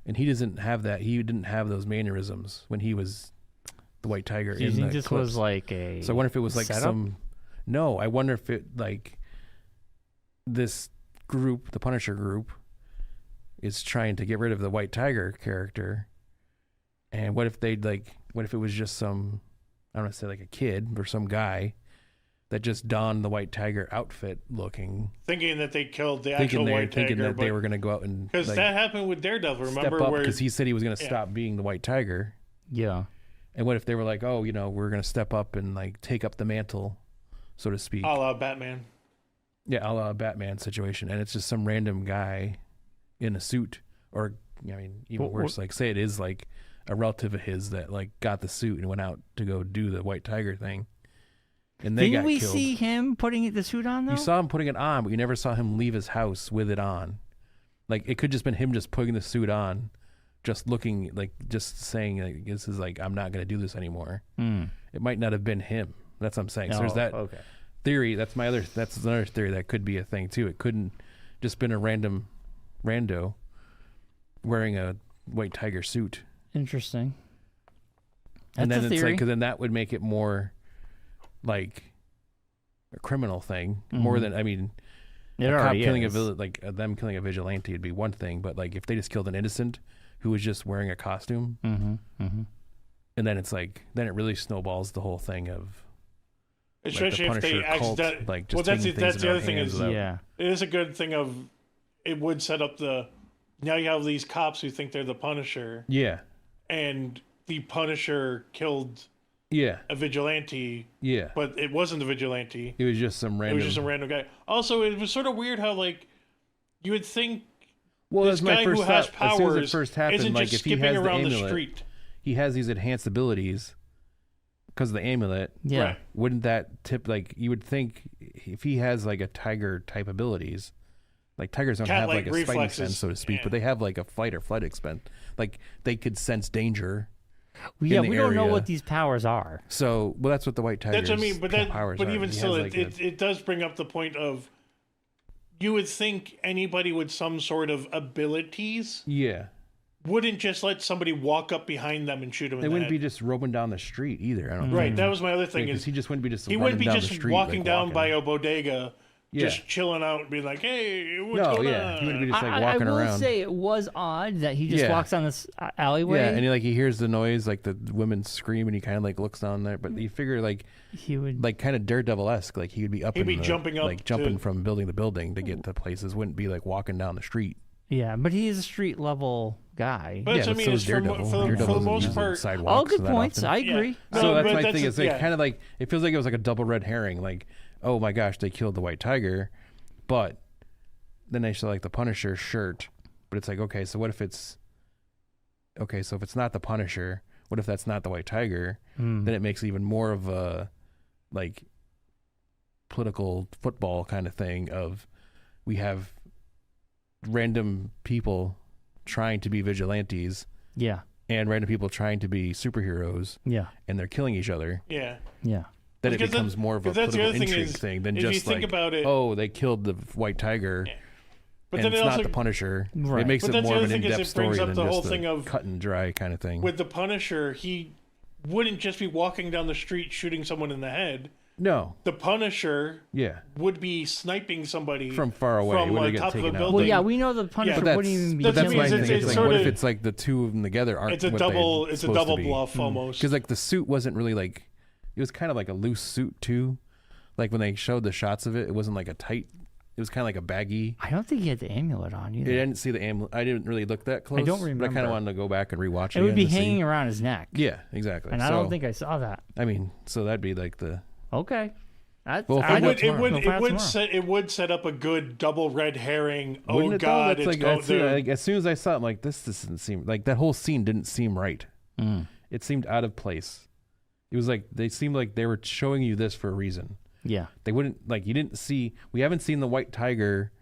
and he doesn't have that. He didn't have those mannerisms when he was the White Tiger. Do you in think the this clips. was like a. So I wonder if it was like setup? some. No, I wonder if it like this group, the Punisher group, is trying to get rid of the White Tiger character. And what if what if it was just some, I don't want to say like a kid or some guy that just donned the White Tiger outfit looking, thinking that they killed the actual White thinking Tiger. that they were going to go out and Because like, that happened with Daredevil. step Remember up where because he said he was going to Yeah. stop being the White Tiger. Yeah. And what if they were like, oh, we're going to step up and like take up the mantle, so to speak. a la Batman. Yeah, a la Batman situation, and it's just some random guy in a suit, or even worse, like say it is like a relative of his that like got the suit and went out to go do the White Tiger thing, and they Didn't got we killed. see him putting the suit on though? You saw him putting it on, but you never saw him leave his house with it on. Like it could just been him just putting the suit on, just looking like just saying like this is like I'm not going to do this anymore. It might not have been him. That's what I'm saying. So there's that. Okay. Theory. That's another theory that could be a thing too. It couldn't just been a rando wearing a White Tiger suit. Interesting. and then That's a it's theory. like, because then that would make it more like a criminal thing, more than, I mean, It a cop already killing is. them killing a vigilante would be one thing, but like if they just killed an innocent who was just wearing a costume, and then it's like, then it really snowballs the whole thing of Especially like the if they Punisher cult, accidentally. like just Well, that's taking the things in other their thing hands is, without- Yeah. it is a good thing of it would set up the. Now you have these cops who think they're the Punisher, yeah, and the Punisher killed yeah, a vigilante, yeah. but it wasn't a vigilante. It was just some It random. was just a random guy. Also, it was sort of weird how like you would think well, this that's my guy first who has thought. As soon as it powers first happened, isn't like just if he skipping has the around the amulet, street. he has these enhanced abilities because of the amulet. Yeah. Right. Wouldn't that tip, like, you would think if he has like a tiger type abilities, like tigers don't have Cat-like like a spidey reflexes, sense, so to speak, yeah. but they have like a fight or flight expense. Like they could sense danger. Yeah, in the we don't know area. what these powers are. So, well, that's what the white tiger's That's what I mean, but powers but are. even He still, has, like, it does bring up the point of you would think anybody with some sort of abilities yeah, wouldn't just let somebody walk up behind them and shoot them they in the wouldn't be head. just roaming down the street either. I don't Right, think. that was my other thing Because is he just wouldn't be just he running wouldn't be down just the street, walking like, down by a bodega, Yeah. just chilling out and being like, "Hey, what's No, going yeah, on?" he wouldn't be just like I walking will around. say it was odd that he just Yeah. walks on this alleyway. Yeah, and he, like, he hears the noise, like the women scream, and he kind of like looks down there. But you figure like he would kind of Daredevil-esque, like he would be up. He'd in be the, jumping up like jumping to- from building to building to get to places. Wouldn't be like walking down the street. Yeah, but he is a street level guy. But that's yeah, what I mean. so is is for, Daredevil. for Daredevil the doesn't most use part, sidewalks All good that points. often. I Yeah. agree. No, So that's but my that's thing. a- It's like yeah. kind of like it feels like it was like a double red herring. Like, oh my gosh, they killed the white tiger, but then they show like the Punisher shirt. But it's like, okay, so what if it's okay? So if it's not the Punisher, what if that's not the white tiger? Then it makes even more of a like political football kind of thing of we have random people trying to be vigilantes Yeah, and random people trying to be superheroes, yeah, and they're killing each other. yeah. yeah. Then it Because that- becomes more of a because that's the political other thing intrigue is, thing than if you just think like, about it- oh, they killed the white tiger, Yeah. But and then it's it not also, the Punisher. Right. It makes But it that's more the of other an thing is in-depth it brings story up than the whole just thing a of- cut and dry kind of thing. with the Punisher, he wouldn't just be walking down the street shooting someone in the head. No, The Punisher yeah, would be sniping somebody from far away from when they get top of a taken out. building. Well, yeah, we know the Punisher But wouldn't even be But that's what my I killing mean, thing. it's It's like, sort what if of- it's like the two of them together aren't? It's a what double. they It's a supposed to double be? bluff almost. Because like the suit wasn't really like, it was kind of like a loose suit too. Like when they showed the shots of it, it wasn't like a tight. It was kind of like a baggy. I don't think he had the amulet on I either. didn't see the amulet. I didn't really look that close. don't But I kind remember. of wanted to go back and rewatch it. It would again be to see. hanging around his neck. Yeah, exactly. And I So, don't think I saw that. I mean, so that'd be like the. Okay. That's, Well, I find it out would. It tomorrow. would. We'll find It out would tomorrow. set. It would set up a good double red herring. Oh Wouldn't it, though? God! That's It's like, going. that's like as soon as I saw it, I'm like, this doesn't seem like that whole scene didn't seem right. It seemed out of place. It was like they seemed like they were showing you this for a reason. Yeah. They wouldn't like you didn't see. We haven't seen the white tiger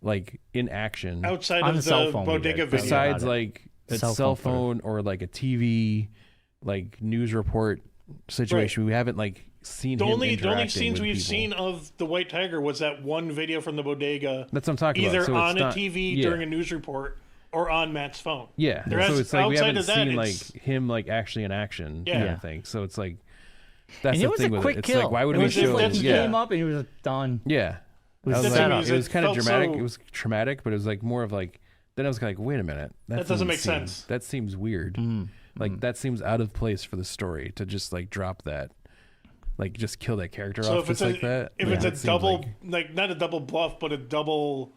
like in action outside On of the cell the phone we bodega did. video. besides about it. like a Cell cell phone phone or like a TV like news report situation. We haven't like seen the him only interacting scenes with we've people. seen of the white tiger was that one video from the bodega, That's what I'm talking either about. So on it's a not, TV yeah. during a news report or on Matt's phone. Yeah, The so rest- it's like we outside haven't of that, seen like it's- him like actually in action, Yeah. kind Yeah. of thing. So it's like that's And the it was thing a with quick it. It's kill. like why would it we was just show? like he yeah, came up and he was done. yeah. was I was set like, up. it was kind of felt dramatic. so- It was traumatic, but it was like more of like. Then I was like, wait a minute, That doesn't doesn't make seem- sense. That seems weird. Like that seems out of place for the story to just like drop that, like just kill that character So off if it's just a like that. if Yeah, it's it a seems double like- not a double bluff, but a double,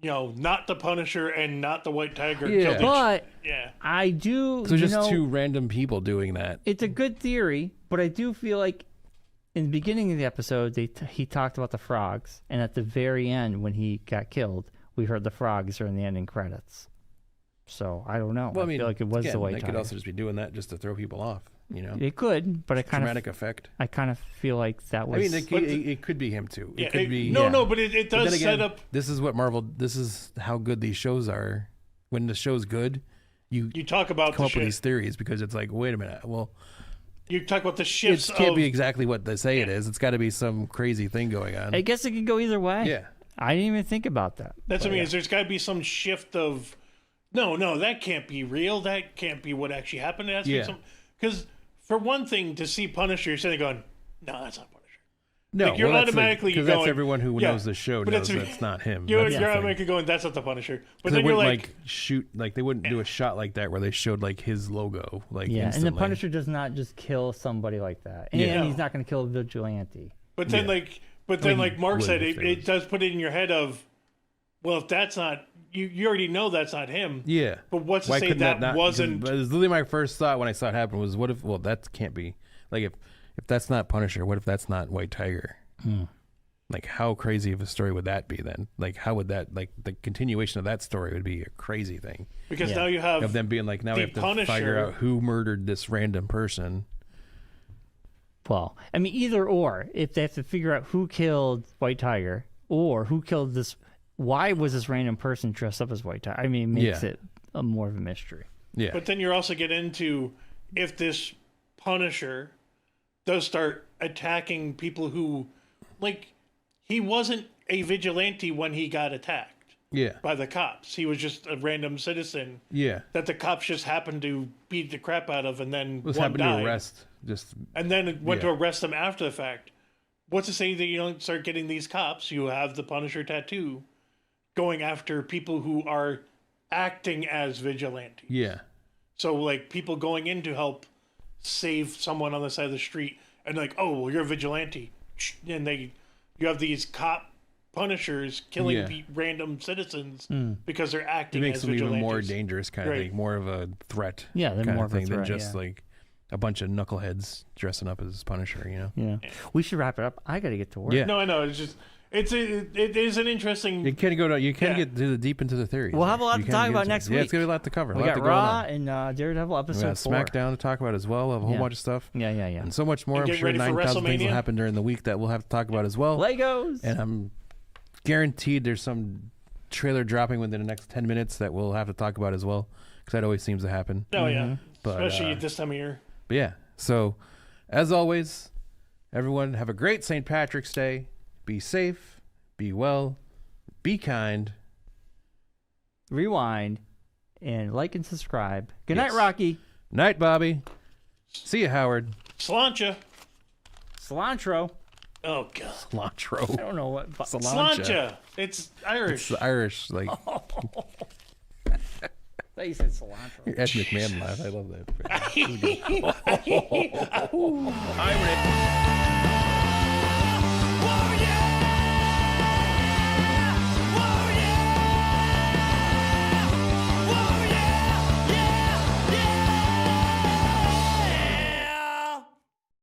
not the Punisher and not the White Tiger. Yeah. killed each- But yeah. I do. so you just know, two random people doing that. It's a good theory, but I do feel like in the beginning of the episode, he talked about the frogs, and at the very end, when he got killed, we heard the frogs during the ending credits. So I don't know. Well, I I mean, feel like it was again, the white they tiger. could also just be doing that just to throw people off. It could, but I kind Dramatic effect. of feel like that was. I mean, But it could be him too. Yeah, It could be. no, yeah. no, but it But does then again, set up. This is what Marvel. This is how good these shows are. When the show's good, you You talk about come the up with shit. these theories because it's like, wait a minute. Well, You talk about the it shifts can't of. be exactly what they say it is. It's got to be some crazy thing going on. I guess it could go either way. Yeah. I didn't even think about that. That's what I mean. yeah. Is there's got to be some shift of. No, that can't be real. That can't be what actually happened. It has to Yeah. be some because for one thing, to see Punisher, you're sitting there going, no, that's not Punisher. No, Like, you're automatically because going, that's everyone who yeah, knows the show but knows it's- that's not him. You're, That's the you're thing. automatically going, that's not the Punisher. But They then you're wouldn't like, shoot they wouldn't do a shot like that where they showed like his logo like Yeah, instantly. and the Punisher does not just kill somebody like that, and Yeah. he's not going to kill a vigilante. but then Yeah. like Mark would said, if there it was- does put it in your head of, well, if that's not, you already know that's not him. Yeah, But what's to why say couldn't that not, wasn't? It was literally my first thought when I saw it happen was, what if? Well, that can't be. Like if that's not Punisher, what if that's not White Tiger? Like how crazy of a story would that be then? Like how would that like the continuation of that story would be a crazy thing Because Yeah. now you have of them being like now we the have to Punisher- figure out who murdered this random person. Well, I mean, either or. If they have to figure out who killed White Tiger or who killed this, why was this random person dressed up as White Tiger? I mean, it makes Yeah. it more of a mystery. Yeah, But then you're also getting into if this Punisher does start attacking people who, like, he wasn't a vigilante when he got attacked yeah, by the cops. He was just a random citizen yeah. that the cops just happened to beat the crap out of, and then Was one happened died. to arrest just And then went to Yeah. arrest him after the fact. What's to say that you don't start getting these cops who have the Punisher tattoo going after people who are acting as vigilantes? yeah. So, like, people going in to help save someone on the side of the street, and like, oh, well, you're a vigilante, and you have these cop Punishers killing Yeah. random citizens because they're It acting makes as them even vigilantes. more dangerous, kind of Right. thing, more of a threat. Yeah, they're kind more of of a thing than threat, just yeah. like a bunch of knuckleheads dressing up as Punisher. You know, Yeah. We should wrap it up. I got to get to work. Yeah. No, I know. It's just it is an interesting. you can't go to you can't Yeah. get to the deep into the theories. We'll have a lot You to can't talk get about into next it. Yeah, it's week. gonna be a lot to cover. We a lot got to go Raw on. and Daredevil We episode got 4. SmackDown to talk about as well. We'll have a whole Yeah. bunch of stuff Yeah. and so much more. And I'm get sure ready for 9,000 things will WrestleMania. happen during the week that we'll have to talk about as well. Legos. And I'm guaranteed there's some trailer dropping within the next 10 minutes that we'll have to talk about as well, because that always seems to happen. Oh yeah, But, especially uh, this time of year. But yeah, so as always, everyone have a great St. Patrick's Day. Be safe, be well, be kind. Rewind and like and subscribe. Good night, Yes. Rocky. Night, Bobby. See you, Howard. Slancha. Cilantro. Oh god. I Cilantro. don't know what. Slancha. It's Irish. It's the Irish, like I thought you said cilantro. Ed McMahon laugh. I love that. Irish.